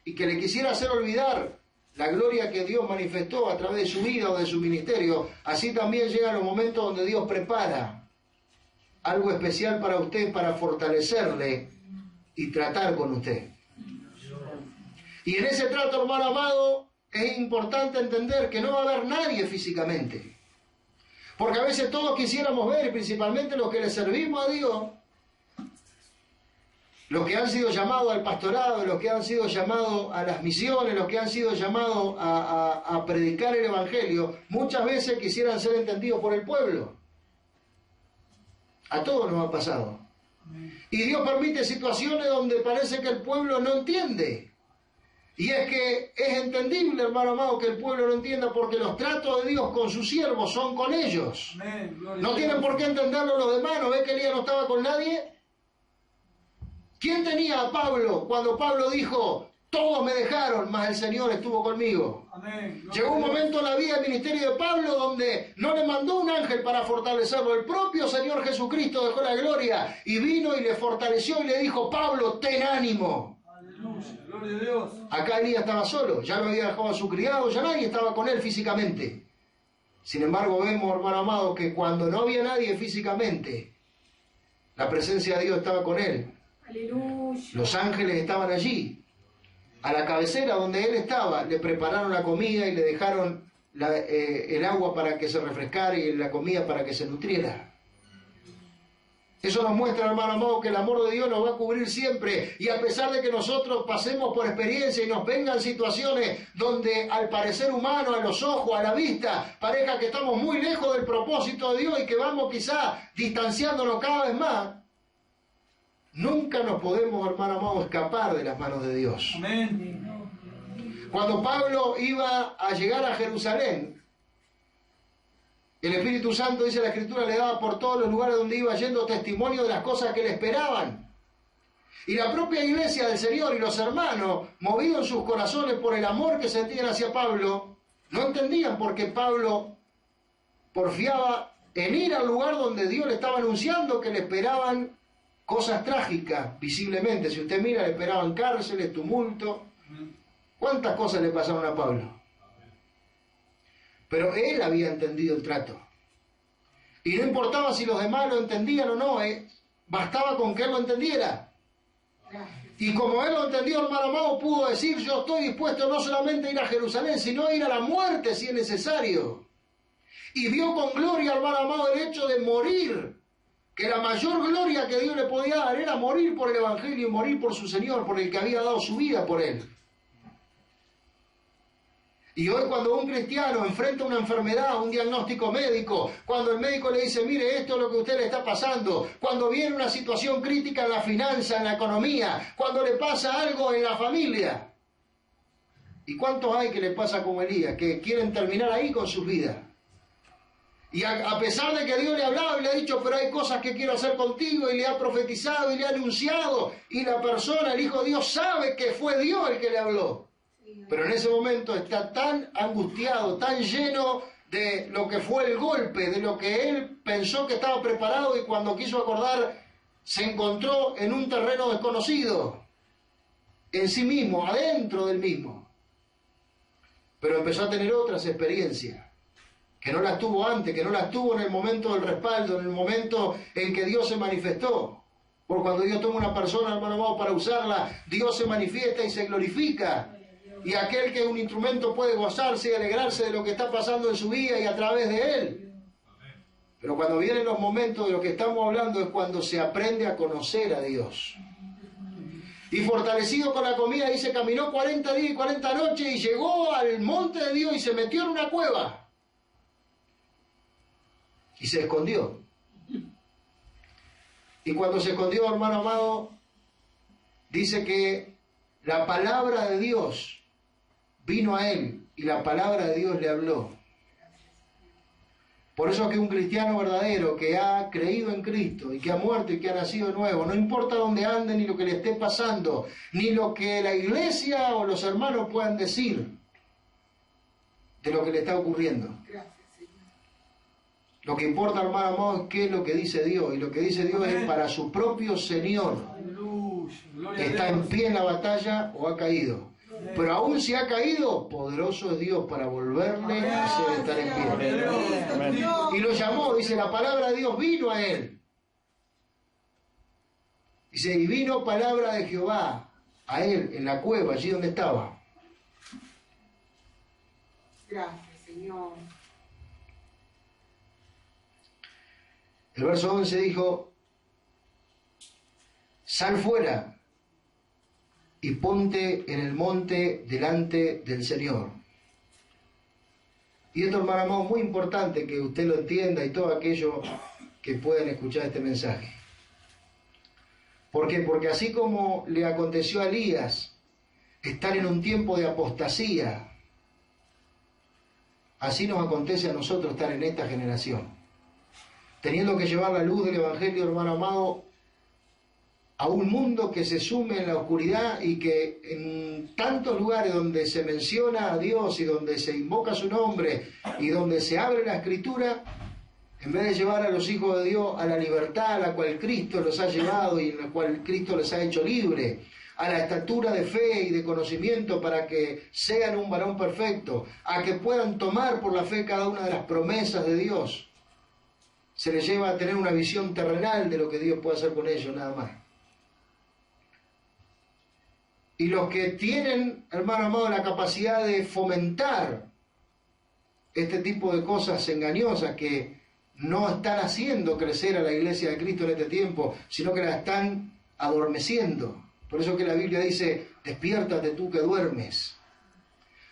y que le quisiera hacer olvidar la gloria que Dios manifestó a través de su vida o de su ministerio, así también llegan los momentos donde Dios prepara algo especial para usted, para fortalecerle y tratar con usted. Y en ese trato, hermano amado, es importante entender que no va a haber nadie físicamente. Porque a veces todos quisiéramos ver, y principalmente los que le servimos a Dios, los que han sido llamados al pastorado, los que han sido llamados a las misiones, los que han sido llamados a predicar el Evangelio, muchas veces quisieran ser entendidos por el pueblo. A todos nos ha pasado. Y Dios permite situaciones donde parece que el pueblo no entiende. Y es que es entendible, hermano amado, que el pueblo no entienda, porque los tratos de Dios con sus siervos son con ellos. No tienen por qué entenderlo los demás. ¿No ves que Elías no estaba con nadie? ¿Quién tenía a Pablo cuando Pablo dijo, todos me dejaron, mas el Señor estuvo conmigo? Llegó un momento en la vida del ministerio de Pablo donde no le mandó un ángel para fortalecerlo. El propio Señor Jesucristo dejó la gloria y vino y le fortaleció y le dijo, Pablo, ten ánimo. Aleluya, gloria a Dios. Acá Elías estaba solo, ya lo había dejado a su criado, ya nadie estaba con él físicamente. Sin embargo, vemos, hermano amado, que cuando no había nadie físicamente, la presencia de Dios estaba con él. Aleluya. Los ángeles estaban allí. A la cabecera donde él estaba, le prepararon la comida y le dejaron el agua para que se refrescara y la comida para que se nutriera. Eso nos muestra, hermano amado, que el amor de Dios nos va a cubrir siempre. Y a pesar de que nosotros pasemos por experiencia y nos vengan situaciones donde al parecer humano, a los ojos, a la vista, parezca que estamos muy lejos del propósito de Dios y que vamos quizá distanciándonos cada vez más, nunca nos podemos, hermano amado, escapar de las manos de Dios. Amén. Cuando Pablo iba a llegar a Jerusalén, el Espíritu Santo, dice la Escritura, le daba por todos los lugares donde iba yendo testimonio de las cosas que le esperaban. Y la propia iglesia del Señor y los hermanos, movidos en sus corazones por el amor que sentían hacia Pablo, no entendían por qué Pablo porfiaba en ir al lugar donde Dios le estaba anunciando que le esperaban cosas trágicas, visiblemente. Si usted mira, le esperaban cárceles, tumulto. ¿Cuántas cosas le pasaron a Pablo? Pero él había entendido el trato. Y no importaba si los demás lo entendían o no, bastaba con que él lo entendiera. Y como él lo entendió, hermano amado, pudo decir, yo estoy dispuesto no solamente a ir a Jerusalén, sino a ir a la muerte si es necesario. Y vio con gloria, hermano amado, el hecho de morir. Que la mayor gloria que Dios le podía dar era morir por el Evangelio y morir por su Señor, por el que había dado su vida por él. Y hoy cuando un cristiano enfrenta una enfermedad, un diagnóstico médico, cuando el médico le dice, mire, esto es lo que a usted le está pasando, cuando viene una situación crítica en la finanza, en la economía, cuando le pasa algo en la familia. ¿Y cuántos hay que le pasa como Elías, que quieren terminar ahí con sus vidas? Y a pesar de que Dios le ha hablado y le ha dicho, pero hay cosas que quiero hacer contigo, y le ha profetizado y le ha anunciado, y la persona, el Hijo de Dios, sabe que fue Dios el que le habló. Pero en ese momento está tan angustiado, tan lleno de lo que fue el golpe, de lo que él pensó que estaba preparado, y cuando quiso acordar se encontró en un terreno desconocido, en sí mismo, adentro del mismo. Pero empezó a tener otras experiencias, que no las tuvo antes, que no las tuvo en el momento del respaldo, en el momento en que Dios se manifestó. Porque cuando Dios toma una persona, hermano amado, para usarla, Dios se manifiesta y se glorifica. Y aquel que es un instrumento puede gozarse y alegrarse de lo que está pasando en su vida y a través de él. Pero cuando vienen los momentos de lo que estamos hablando es cuando se aprende a conocer a Dios. Y fortalecido con la comida, dice, caminó 40 días y 40 noches y llegó al monte de Dios y se metió en una cueva. Y se escondió. Y cuando se escondió, hermano amado, dice que la palabra de Dios vino a él y la palabra de Dios le habló. Por eso que un cristiano verdadero que ha creído en Cristo y que ha muerto y que ha nacido de nuevo, no importa dónde ande ni lo que le esté pasando, ni lo que la iglesia o los hermanos puedan decir de lo que le está ocurriendo. Lo que importa, hermano amado, es qué es lo que dice Dios. Y lo que dice Dios es para su propio Señor. Está en pie en la batalla o ha caído. Pero aún si ha caído, poderoso es Dios para volverle a hacer estar en pie. Y lo llamó, dice, la palabra de Dios vino a él. Dice, y vino palabra de Jehová a él en la cueva, allí donde estaba. Gracias, Señor. El verso 11 dijo, sal fuera y ponte en el monte delante del Señor. Y esto, hermano amado, es muy importante que usted lo entienda y todos aquellos que puedan escuchar este mensaje. ¿Por qué? Porque así como le aconteció a Elías estar en un tiempo de apostasía, así nos acontece a nosotros estar en esta generación, teniendo que llevar la luz del Evangelio, hermano amado, a un mundo que se sume en la oscuridad y que en tantos lugares donde se menciona a Dios y donde se invoca su nombre y donde se abre la Escritura, en vez de llevar a los hijos de Dios a la libertad a la cual Cristo los ha llevado y en la cual Cristo les ha hecho libre, a la estatura de fe y de conocimiento para que sean un varón perfecto, a que puedan tomar por la fe cada una de las promesas de Dios, se les lleva a tener una visión terrenal de lo que Dios puede hacer con ellos, nada más. Y los que tienen, hermano amado, la capacidad de fomentar este tipo de cosas engañosas que no están haciendo crecer a la iglesia de Cristo en este tiempo, sino que la están adormeciendo. Por eso que la Biblia dice, despiértate tú que duermes.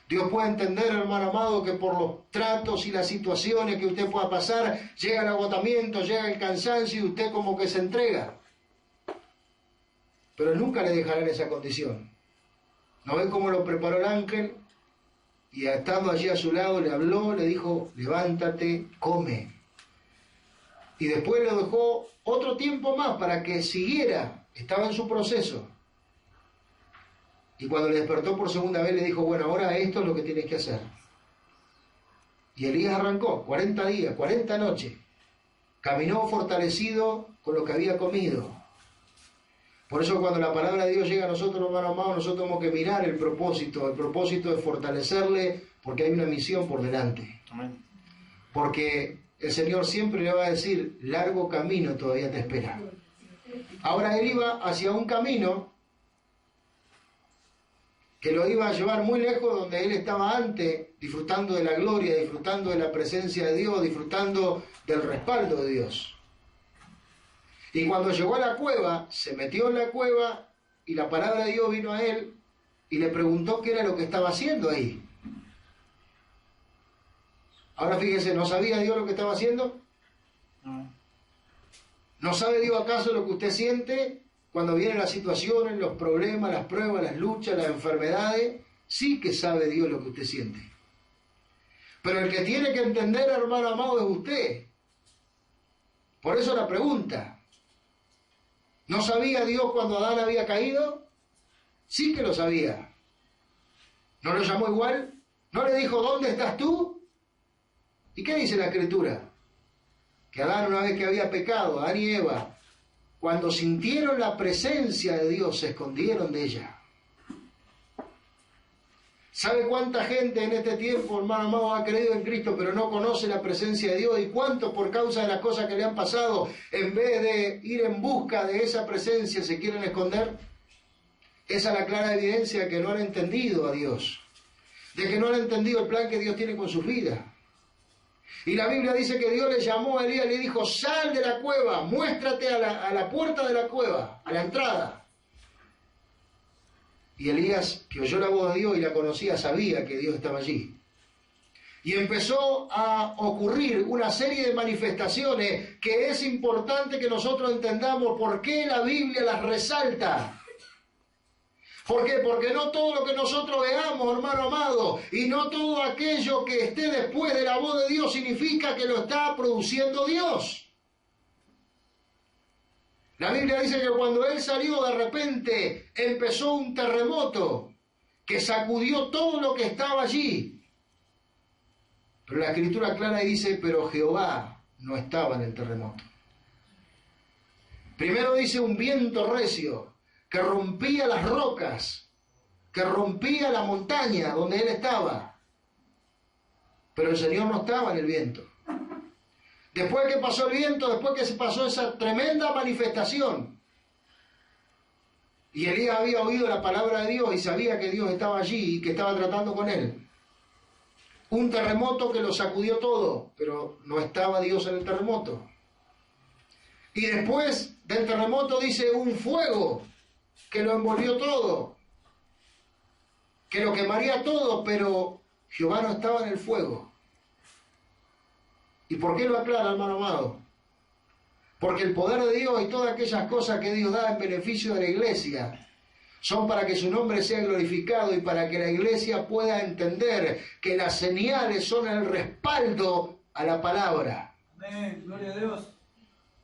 Dios puede entender, hermano amado, que por los tratos y las situaciones que usted pueda pasar, llega el agotamiento, llega el cansancio y usted como que se entrega. Pero nunca le dejará en esa condición. ¿No ven cómo lo preparó el ángel? Y estando allí a su lado le habló, le dijo, levántate, come. Y después le dejó otro tiempo más para que siguiera, estaba en su proceso. Y cuando le despertó por segunda vez le dijo, bueno, ahora esto es lo que tienes que hacer. Y Elías arrancó, 40 días, 40 noches. Caminó fortalecido con lo que había comido. Por eso cuando la palabra de Dios llega a nosotros, hermano amado, nosotros tenemos que mirar el propósito. El propósito es fortalecerle porque hay una misión por delante. Amén. Porque el Señor siempre le va a decir, largo camino todavía te espera. Ahora él iba hacia un camino que lo iba a llevar muy lejos donde él estaba antes, disfrutando de la gloria, disfrutando de la presencia de Dios, disfrutando del respaldo de Dios. Y cuando llegó a la cueva, se metió en la cueva y la palabra de Dios vino a él y le preguntó qué era lo que estaba haciendo ahí. Ahora fíjese, ¿no sabía Dios lo que estaba haciendo? ¿No sabe Dios acaso lo que usted siente cuando vienen las situaciones, los problemas, las pruebas, las luchas, las enfermedades? Sí que sabe Dios lo que usted siente. Pero el que tiene que entender, hermano amado, es usted. Por eso la pregunta. ¿No sabía Dios cuando Adán había caído? Sí que lo sabía. ¿No lo llamó igual? ¿No le dijo, ¿dónde estás tú? ¿Y qué dice la Escritura? Que Adán, una vez que había pecado, Adán y Eva, cuando sintieron la presencia de Dios, se escondieron de ella. ¿Sabe cuánta gente en este tiempo, hermano amado, ha creído en Cristo, pero no conoce la presencia de Dios? ¿Y cuántos por causa de las cosas que le han pasado, en vez de ir en busca de esa presencia, se quieren esconder? Esa es la clara evidencia que no han entendido a Dios, de que no han entendido el plan que Dios tiene con sus vidas. Y la Biblia dice que Dios le llamó a Elías y le dijo, sal de la cueva, muéstrate a la puerta de la cueva, a la entrada. Y Elías, que oyó la voz de Dios y la conocía, sabía que Dios estaba allí. Y empezó a ocurrir una serie de manifestaciones que es importante que nosotros entendamos por qué la Biblia las resalta. ¿Por qué? Porque no todo lo que nosotros veamos, hermano amado, y no todo aquello que esté después de la voz de Dios significa que lo está produciendo Dios. La Biblia dice que cuando él salió, de repente empezó un terremoto que sacudió todo lo que estaba allí. Pero la Escritura clara dice, pero Jehová no estaba en el terremoto. Primero dice un viento recio que rompía las rocas, que rompía la montaña donde él estaba. Pero el Señor no estaba en el viento. Después que pasó el viento, después que se pasó esa tremenda manifestación, y Elías había oído la palabra de Dios y sabía que Dios estaba allí y que estaba tratando con él. Un terremoto que lo sacudió todo, pero no estaba Dios en el terremoto. Y después del terremoto dice un fuego que lo envolvió todo. que lo quemaría todo, pero Jehová no estaba en el fuego. ¿Y por qué lo aclara, hermano amado? Porque el poder de Dios y todas aquellas cosas que Dios da en beneficio de la iglesia son para que su nombre sea glorificado y para que la iglesia pueda entender que las señales son el respaldo a la palabra. Amén, gloria a Dios.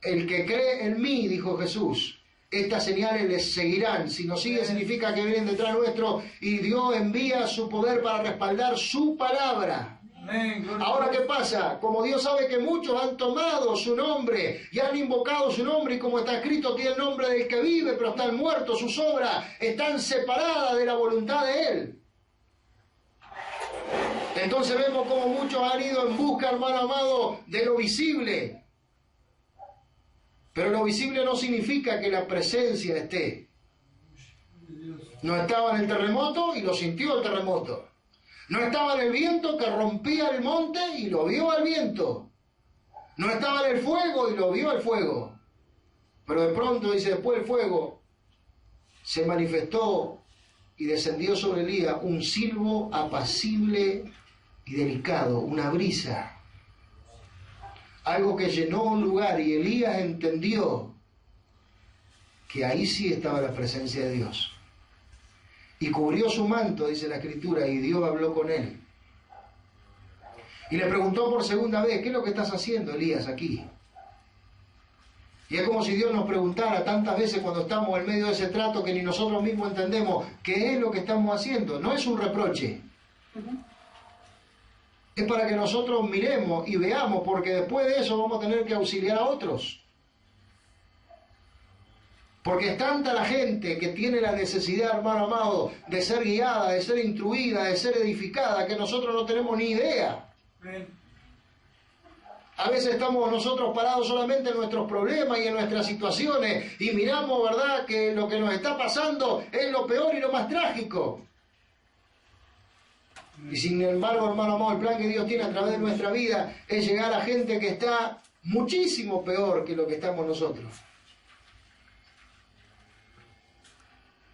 El que cree en mí, dijo Jesús, estas señales les seguirán. Si nos sigue significa que vienen detrás nuestro y Dios envía su poder para respaldar su palabra. Amén, Ahora, ¿qué pasa? Como Dios sabe que muchos han tomado su nombre y han invocado su nombre, y como está escrito, tiene el nombre del que vive, pero están muertos, sus obras están separadas de la voluntad de Él. Entonces vemos como muchos han ido en busca, hermano amado, de lo visible. Pero lo visible no significa que la presencia esté. No estaba en el terremoto y lo sintió el terremoto. No estaba en el viento que rompía el monte y lo vio al viento. No estaba en el fuego y lo vio al fuego. Pero de pronto, dice, después del fuego, se manifestó y descendió sobre Elías un silbo apacible y delicado, una brisa. Algo que llenó un lugar y Elías entendió que ahí sí estaba la presencia de Dios. Y cubrió su manto, dice la Escritura, y Dios habló con él. Y le preguntó por segunda vez, ¿qué es lo que estás haciendo, Elías, aquí? Y es como si Dios nos preguntara tantas veces cuando estamos en medio de ese trato que ni nosotros mismos entendemos qué es lo que estamos haciendo. No es un reproche. Es para que nosotros miremos y veamos, porque después de eso vamos a tener que auxiliar a otros. Porque es tanta la gente que tiene la necesidad, hermano amado, de ser guiada, de ser instruida, de ser edificada, que nosotros no tenemos ni idea. A veces estamos nosotros parados solamente en nuestros problemas y en nuestras situaciones y miramos, ¿verdad?, que lo que nos está pasando es lo peor y lo más trágico. Y sin embargo, hermano amado, el plan que Dios tiene a través de nuestra vida es llegar a gente que está muchísimo peor que lo que estamos nosotros.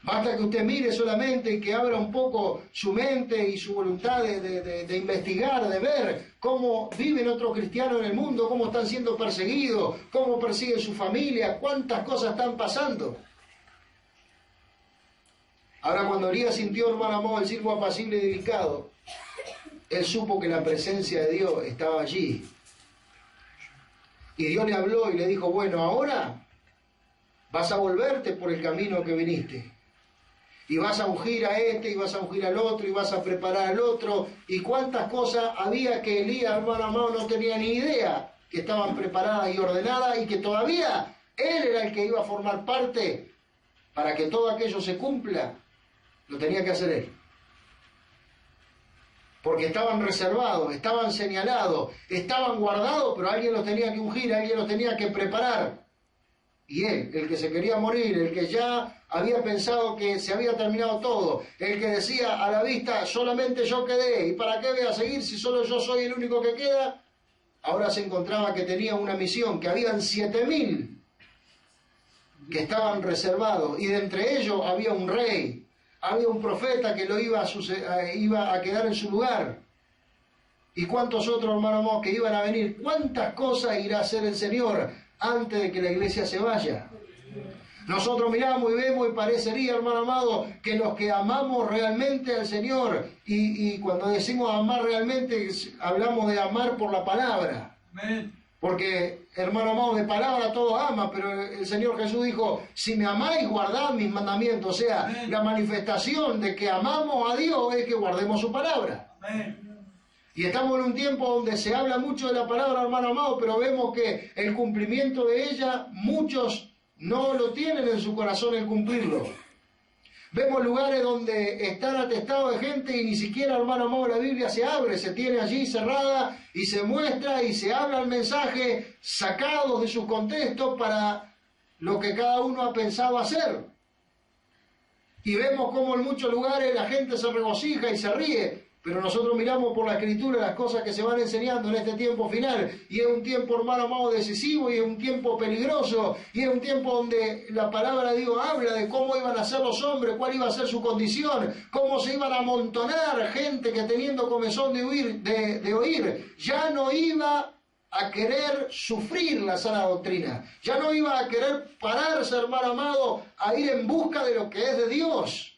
Basta que usted mire solamente y que abra un poco su mente y su voluntad de investigar, de ver cómo viven otros cristianos en el mundo, cómo están siendo perseguidos, cómo persiguen su familia, cuántas cosas están pasando. Ahora, cuando Elías sintió, hermano amado, el silbo apacible y delicado, él supo que la presencia de Dios estaba allí. Y Dios le habló y le dijo, bueno, ahora vas a volverte por el camino que viniste. Y vas a ungir a este, y vas a ungir al otro, y vas a preparar al otro. Y cuántas cosas había que Elías, hermano amado, no tenía ni idea que estaban preparadas y ordenadas, y que todavía él era el que iba a formar parte para que todo aquello se cumpla. Lo tenía que hacer él. Porque estaban reservados, estaban señalados, estaban guardados, pero alguien los tenía que ungir, alguien los tenía que preparar. Y él, el que se quería morir, el que ya había pensado que se había terminado todo, el que decía a la vista, solamente yo quedé, ¿y para qué voy a seguir si solo yo soy el único que queda? Ahora se encontraba que tenía una misión, que habían 7.000 que estaban reservados, y de entre ellos había un rey, había un profeta que lo iba a quedar en su lugar. ¿Y cuántos otros, hermanos, que iban a venir? ¿Cuántas cosas irá a hacer el Señor antes de que la iglesia se vaya? Nosotros miramos y vemos y parecería, hermano amado, que los que amamos realmente al Señor, y cuando decimos amar realmente, hablamos de amar por la palabra. Amén. Porque, hermano amado, de palabra todo ama, pero el Señor Jesús dijo, si me amáis, guardad mis mandamientos. O sea, Amén. La manifestación de que amamos a Dios es que guardemos su palabra. Amén. Y estamos en un tiempo donde se habla mucho de la palabra, hermano amado, pero vemos que el cumplimiento de ella, muchos no lo tienen en su corazón el cumplirlo. Vemos lugares donde están atestados de gente y ni siquiera, hermano amado, la Biblia se abre, se tiene allí cerrada y se muestra y se habla el mensaje sacados de sus contextos para lo que cada uno ha pensado hacer. Y vemos cómo en muchos lugares la gente se regocija y se ríe Pero nosotros miramos por la Escritura las cosas que se van enseñando en este tiempo final. Y es un tiempo, hermano amado, decisivo, y es un tiempo peligroso, y es un tiempo donde la palabra de Dios habla de cómo iban a ser los hombres, cuál iba a ser su condición, cómo se iban a amontonar gente que teniendo comezón de oír, ya no iba a querer sufrir la sana doctrina, ya no iba a querer pararse, hermano amado, a ir en busca de lo que es de Dios.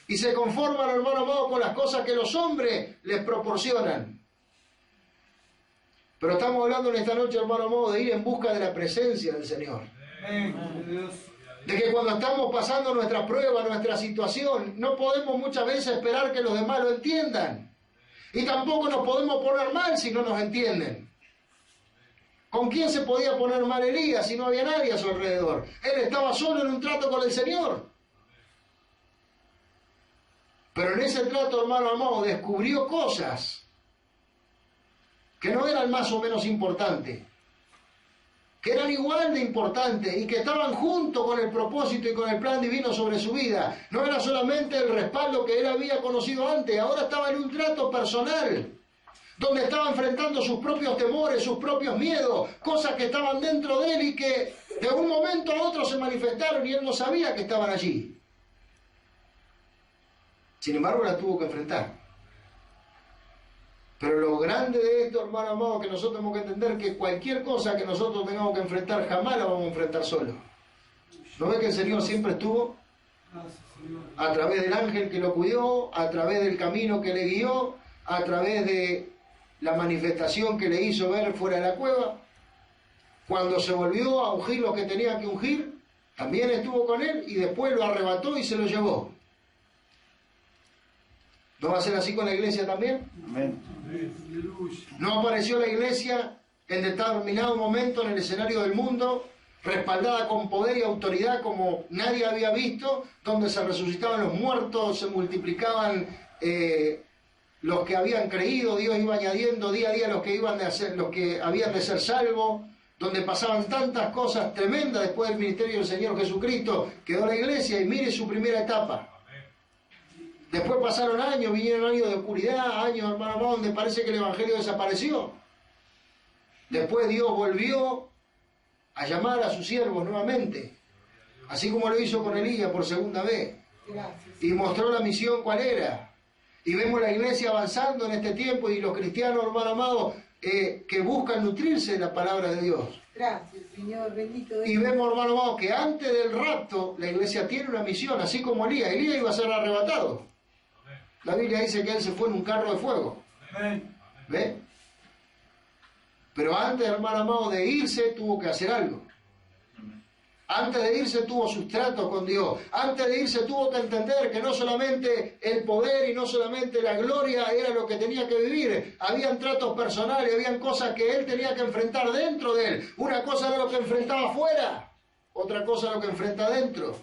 Y se conforman, hermano amado, con las cosas que los hombres les proporcionan. Pero estamos hablando en esta noche, hermano amado, de ir en busca de la presencia del Señor. De que cuando estamos pasando nuestra prueba, nuestra situación, no podemos muchas veces esperar que los demás lo entiendan. Y tampoco nos podemos poner mal si no nos entienden. ¿Con quién se podía poner mal Elías si no había nadie a su alrededor? Él estaba solo en un trato con el Señor. Pero en ese trato, hermano amado, descubrió cosas que no eran más o menos importantes, que eran igual de importantes y que estaban junto con el propósito y con el plan divino sobre su vida. No era solamente el respaldo que él había conocido antes, ahora estaba en un trato personal, donde estaba enfrentando sus propios temores, sus propios miedos, cosas que estaban dentro de él y que de un momento a otro se manifestaron y él no sabía que estaban allí. Sin embargo, la tuvo que enfrentar. Pero lo grande de esto, hermano amado, que nosotros tenemos que entender que cualquier cosa que nosotros tengamos que enfrentar, jamás la vamos a enfrentar solo. ¿No ve que el Señor siempre estuvo? A través del ángel que lo cuidó, a través del camino que le guió, a través de la manifestación que le hizo ver fuera de la cueva. Cuando se volvió a ungir lo que tenía que ungir, también estuvo con él y después lo arrebató y se lo llevó. ¿No va a ser así con la iglesia también? Amén. ¿No apareció la iglesia en determinado momento en el escenario del mundo, respaldada con poder y autoridad como nadie había visto, donde se resucitaban los muertos, se multiplicaban los que habían creído, Dios iba añadiendo día a día los que habían de ser salvos, donde pasaban tantas cosas tremendas después del ministerio del Señor Jesucristo? Quedó la iglesia y mire su primera etapa. Después pasaron años, vinieron años de oscuridad, años, hermano amado, donde parece que el Evangelio desapareció. Después Dios volvió a llamar a sus siervos nuevamente, así como lo hizo con Elías por segunda vez. Y mostró la misión cuál era. Y vemos la iglesia avanzando en este tiempo y los cristianos, hermano amado, que buscan nutrirse de la palabra de Dios. Gracias, Señor, bendito es. Y vemos, hermano amado, que antes del rapto la iglesia tiene una misión, así como Elías. Elías iba a ser arrebatado. La Biblia dice que él se fue en un carro de fuego. ¿Ve? Pero antes, hermano amado, de irse tuvo que hacer algo. Antes de irse tuvo sus tratos con Dios. Antes de irse tuvo que entender que no solamente el poder y no solamente la gloria era lo que tenía que vivir. Habían tratos personales, habían cosas que él tenía que enfrentar dentro de él. Una cosa era lo que enfrentaba afuera, otra cosa era lo que enfrenta adentro.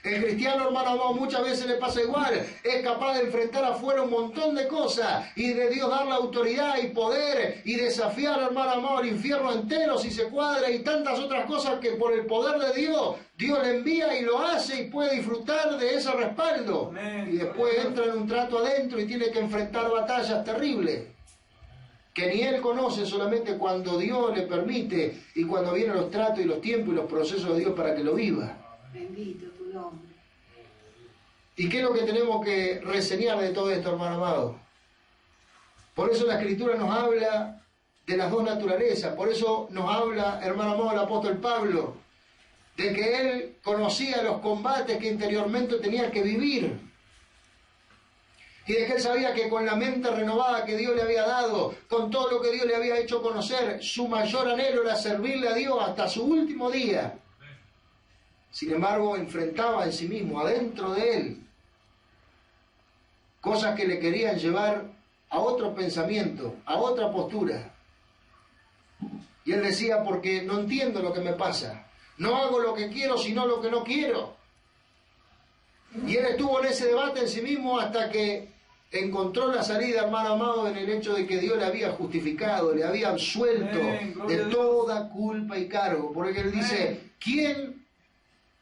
El cristiano, hermano amado, muchas veces le pasa igual. Es capaz de enfrentar afuera un montón de cosas y de Dios dar la autoridad y poder y desafiar, hermano amado, al infierno entero si se cuadra y tantas otras cosas que por el poder de Dios, Dios le envía y lo hace y puede disfrutar de ese respaldo. Y después entra en un trato adentro y tiene que enfrentar batallas terribles que ni él conoce, solamente cuando Dios le permite y cuando vienen los tratos y los tiempos y los procesos de Dios para que lo viva. Bendito tu nombre. ¿Y qué es lo que tenemos que reseñar de todo esto, hermano amado? Por eso la Escritura nos habla de las dos naturalezas. Por eso nos habla, hermano amado, el apóstol Pablo, de que él conocía los combates que interiormente tenía que vivir. Y de que él sabía que con la mente renovada que Dios le había dado, con todo lo que Dios le había hecho conocer, su mayor anhelo era servirle a Dios hasta su último día. Sin embargo, enfrentaba en sí mismo, adentro de él, cosas que le querían llevar a otro pensamiento, a otra postura. Y él decía, porque no entiendo lo que me pasa. No hago lo que quiero, sino lo que no quiero. Y él estuvo en ese debate en sí mismo hasta que encontró la salida, hermano amado, en el hecho de que Dios le había justificado, le había absuelto de toda culpa y cargo. Porque él dice, ¿quién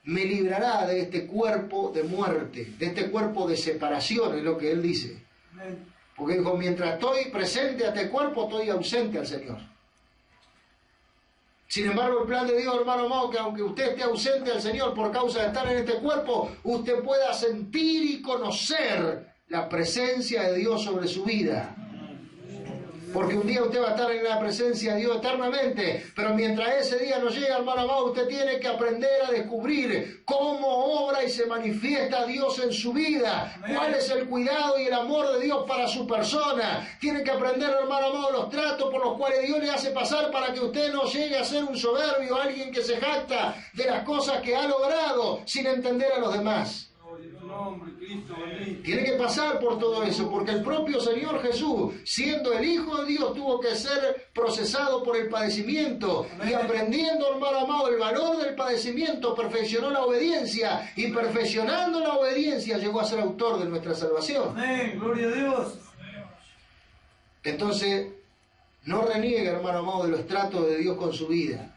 me librará de este cuerpo de muerte, de este cuerpo de separación? Es lo que él dice. Porque dijo, mientras estoy presente a este cuerpo, estoy ausente al Señor. Sin embargo, el plan de Dios, hermano amado, que aunque usted esté ausente al Señor por causa de estar en este cuerpo, usted pueda sentir y conocer la presencia de Dios sobre su vida. Porque un día usted va a estar en la presencia de Dios eternamente, pero mientras ese día no llega, hermano amado, usted tiene que aprender a descubrir cómo obra y se manifiesta Dios en su vida, cuál es el cuidado y el amor de Dios para su persona. Tiene que aprender, hermano amado, los tratos por los cuales Dios le hace pasar para que usted no llegue a ser un soberbio, alguien que se jacta de las cosas que ha logrado sin entender a los demás. Tiene que pasar por todo eso, porque el propio Señor Jesús, siendo el Hijo de Dios, tuvo que ser procesado por el padecimiento. Y aprendiendo, hermano amado, el valor del padecimiento, perfeccionó la obediencia, y perfeccionando la obediencia llegó a ser autor de nuestra salvación. Amén, gloria a Dios. Entonces, no reniegue, hermano amado, de los tratos de Dios con su vida.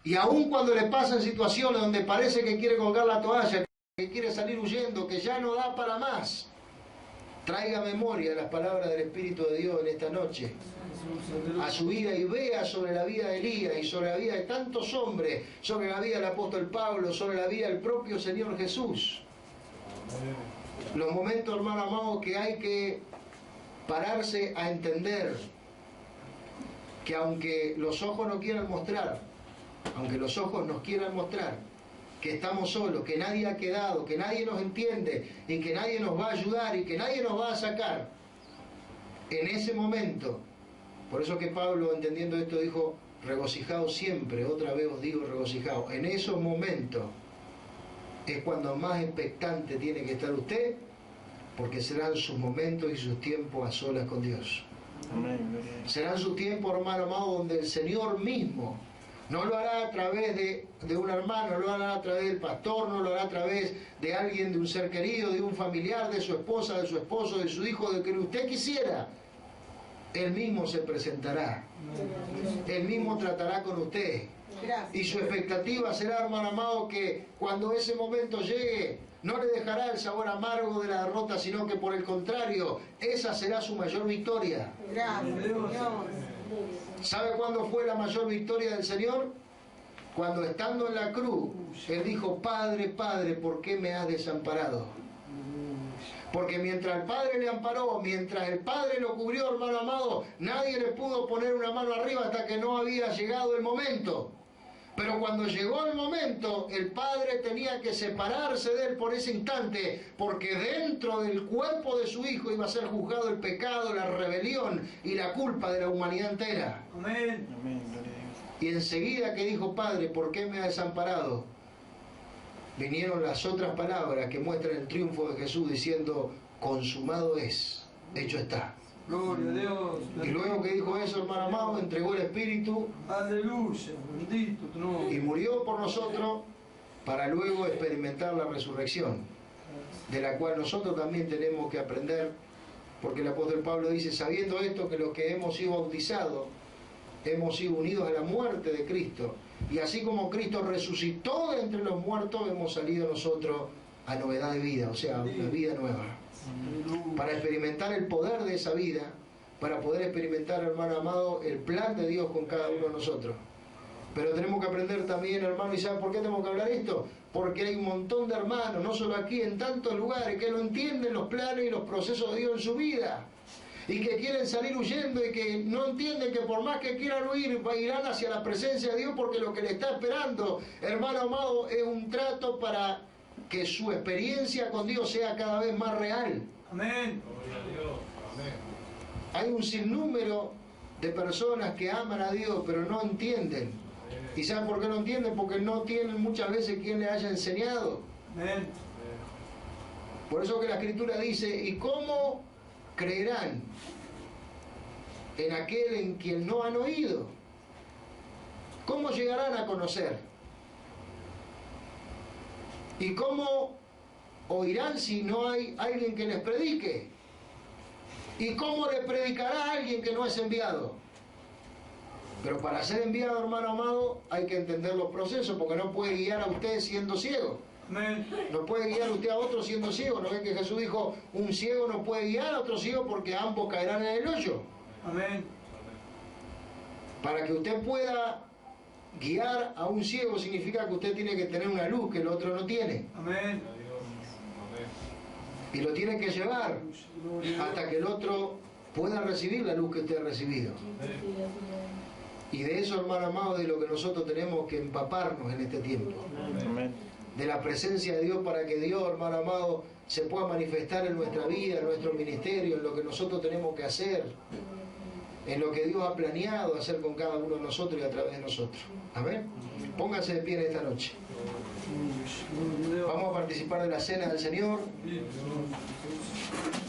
Y aun cuando le pasan situaciones donde parece que quiere colgar la toalla, que quiere salir huyendo, que ya no da para más, traiga memoria las palabras del Espíritu de Dios en esta noche a su vida y vea sobre la vida de Elías y sobre la vida de tantos hombres, sobre la vida del apóstol Pablo, sobre la vida del propio Señor Jesús. Los momentos, hermano amado, que hay que pararse a entender que aunque los ojos no quieran mostrar, aunque los ojos nos quieran mostrar que estamos solos, que nadie ha quedado, que nadie nos entiende y que nadie nos va a ayudar y que nadie nos va a sacar, en ese momento, por eso que Pablo, entendiendo esto, dijo, regocijaos siempre, otra vez os digo regocijaos. En esos momentos es cuando más expectante tiene que estar usted, porque serán sus momentos y sus tiempos a solas con Dios. Serán sus tiempos, hermano amado, donde el Señor mismo no lo hará a través de un hermano, no lo hará a través del pastor, no lo hará a través de alguien, de un ser querido, de un familiar, de su esposa, de su esposo, de su hijo, de quien usted quisiera. Él mismo se presentará. Él mismo tratará con usted. Y su expectativa será, hermano amado, que cuando ese momento llegue, no le dejará el sabor amargo de la derrota, sino que por el contrario, esa será su mayor victoria. Gracias, Señor. ¿Sabe cuándo fue la mayor victoria del Señor? Cuando estando en la cruz, Él dijo, Padre, Padre, ¿por qué me has desamparado? Porque mientras el Padre le amparó, mientras el Padre lo cubrió, hermano amado, nadie le pudo poner una mano arriba hasta que no había llegado el momento. Pero cuando llegó el momento, el Padre tenía que separarse de él por ese instante, porque dentro del cuerpo de su Hijo iba a ser juzgado el pecado, la rebelión y la culpa de la humanidad entera. Amén. Y enseguida que dijo, Padre, ¿por qué me has desamparado?, vinieron las otras palabras que muestran el triunfo de Jesús diciendo, consumado es, hecho está. Gloria a Dios. Y luego que dijo eso, hermano amado, entregó el Espíritu. Aleluya, bendito tu nombre. Y murió por nosotros para luego experimentar la resurrección, de la cual nosotros también tenemos que aprender, porque el apóstol Pablo dice, sabiendo esto, que los que hemos sido bautizados, hemos sido unidos a la muerte de Cristo, y así como Cristo resucitó de entre los muertos, hemos salido nosotros a novedad de vida, o sea, a una vida nueva. Para experimentar el poder de esa vida, para poder experimentar, hermano amado, el plan de Dios con cada uno de nosotros. Pero tenemos que aprender también, hermano, ¿y saben por qué tenemos que hablar esto? Porque hay un montón de hermanos, no solo aquí, en tantos lugares, que no entienden los planes y los procesos de Dios en su vida, y que quieren salir huyendo y que no entienden que por más que quieran huir, irán hacia la presencia de Dios, porque lo que le está esperando, hermano amado, es un trato para que su experiencia con Dios sea cada vez más real. Amén. Hay un sinnúmero de personas que aman a Dios, pero no entienden. ¿Y saben por qué no entienden? Porque no tienen muchas veces quien les haya enseñado. Amén. Por eso que la Escritura dice, ¿y cómo creerán en aquel en quien no han oído? ¿Cómo llegarán a conocer? ¿Y cómo oirán si no hay alguien que les predique? ¿Y cómo le predicará a alguien que no es enviado? Pero para ser enviado, hermano amado, hay que entender los procesos, porque no puede guiar a usted siendo ciego. Amén. No puede guiar usted a otro siendo ciego. ¿No ve que Jesús dijo, un ciego no puede guiar a otro ciego porque ambos caerán en el hoyo? Amén. Para que usted pueda guiar a un ciego significa que usted tiene que tener una luz que el otro no tiene. Amén. Y lo tiene que llevar hasta que el otro pueda recibir la luz que usted ha recibido. Y de eso, hermano amado, de lo que nosotros tenemos que empaparnos en este tiempo. Amén. De la presencia de Dios, para que Dios, hermano amado, se pueda manifestar en nuestra vida, en nuestro ministerio, en lo que nosotros tenemos que hacer, en lo que Dios ha planeado hacer con cada uno de nosotros y a través de nosotros. Amén. Póngase de pie en esta noche. Vamos a participar de la cena del Señor.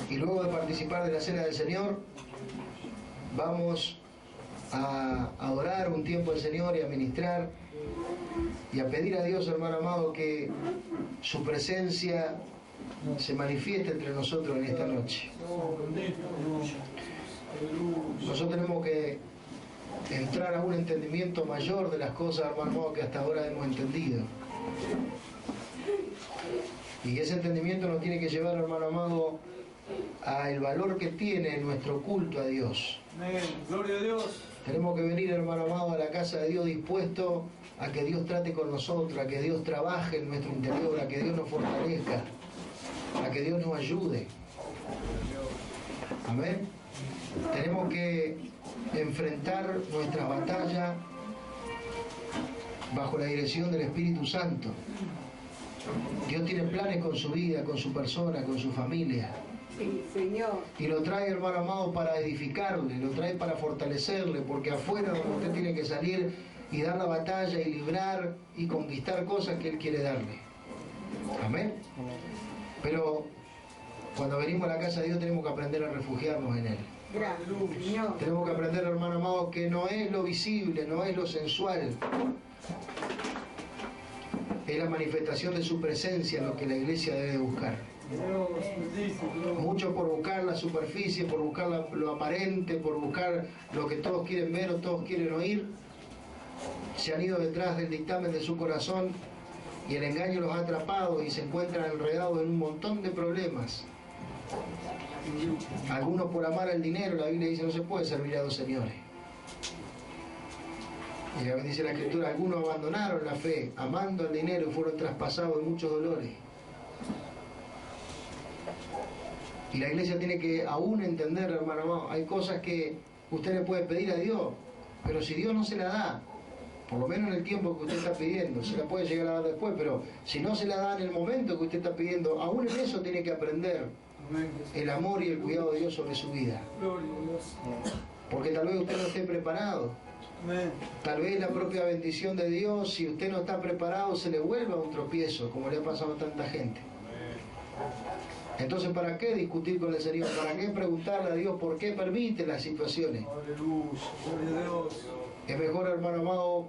Y luego de participar de la cena del Señor, vamos a adorar un tiempo al Señor y a ministrar y a pedir a Dios, hermano amado, que su presencia se manifieste entre nosotros en esta noche. Nosotros tenemos que entrar a un entendimiento mayor de las cosas, hermano amado, que hasta ahora hemos entendido. Y ese entendimiento nos tiene que llevar, hermano amado, al valor que tiene nuestro culto a Dios. Amén. Gloria a Dios. Tenemos que venir, hermano amado, a la casa de Dios dispuesto a que Dios trate con nosotros, a que Dios trabaje en nuestro interior, a que Dios nos fortalezca, a que Dios nos ayude. Amén. Tenemos que enfrentar nuestra batalla bajo la dirección del Espíritu Santo. Dios tiene planes con su vida, con su persona, con su familia. Sí, Señor. Y lo trae, hermano amado, para edificarle, lo trae para fortalecerle, porque afuera donde usted tiene que salir y dar la batalla y librar y conquistar cosas que Él quiere darle. Amén. Pero cuando venimos a la casa de Dios tenemos que aprender a refugiarnos en Él. Gracias, Señor. Tenemos que aprender, hermano amado, que no es lo visible, no es lo sensual. Es la manifestación de su presencia lo que la iglesia debe buscar. Dios, bendito tu nombre. Mucho por buscar la superficie, por buscar lo aparente, por buscar lo que todos quieren ver o todos quieren oír, se han ido detrás del dictamen de su corazón y el engaño los ha atrapado y se encuentran enredados en un montón de problemas. Algunos por amar al dinero, la Biblia dice no se puede servir a dos señores. Y dice la Escritura, algunos abandonaron la fe, amando al dinero y fueron traspasados de muchos dolores. Y la iglesia tiene que aún entender, hermano amado, hay cosas que usted le puede pedir a Dios, pero si Dios no se la da, por lo menos en el tiempo que usted está pidiendo, se la puede llegar a dar después, pero si no se la da en el momento que usted está pidiendo, aún en eso tiene que aprender Amén. el amor y el cuidado de Dios sobre su vida. Gloria a Dios. Porque tal vez usted no esté preparado. Amén. Tal vez la propia bendición de Dios, si usted no está preparado, se le vuelva un tropiezo, como le ha pasado a tanta gente. Entonces, ¿para qué discutir con el Señor? ¿Para qué preguntarle a Dios por qué permite las situaciones? Aleluya. Gloria a Dios. Es mejor, hermano amado,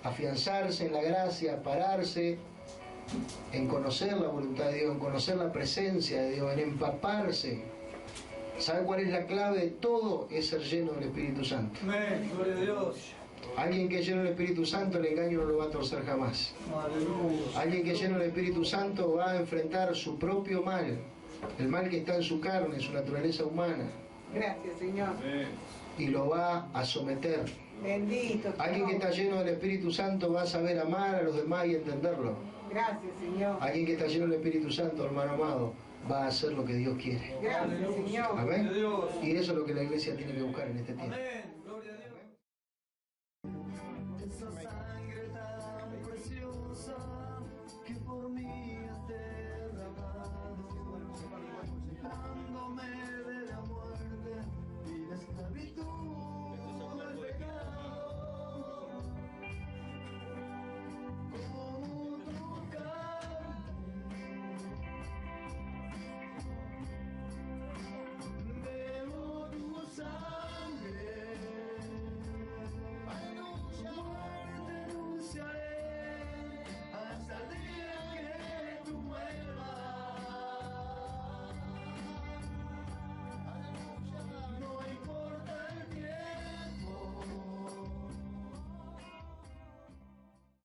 afianzarse en la gracia, pararse en conocer la voluntad de Dios, en conocer la presencia de Dios, en empaparse. ¿Sabe cuál es la clave de todo? Es ser lleno del Espíritu Santo. Amén. Gloria a Dios. Alguien que es lleno del Espíritu Santo, el engaño no lo va a torcer jamás. Aleluya. Alguien que es lleno del Espíritu Santo va a enfrentar su propio mal, el mal que está en su carne, en su naturaleza humana, Gracias, Señor. y lo va a someter. Bendito tu Alguien que está nombre. lleno del Espíritu Santo va a saber amar a los demás y entenderlo. Gracias, Señor. Alguien que está lleno del Espíritu Santo, hermano amado, va a hacer lo que Dios quiere. Gracias, Señor. Amén. Gloria a Dios. Y eso es lo que la iglesia tiene que buscar en este tiempo. Amén.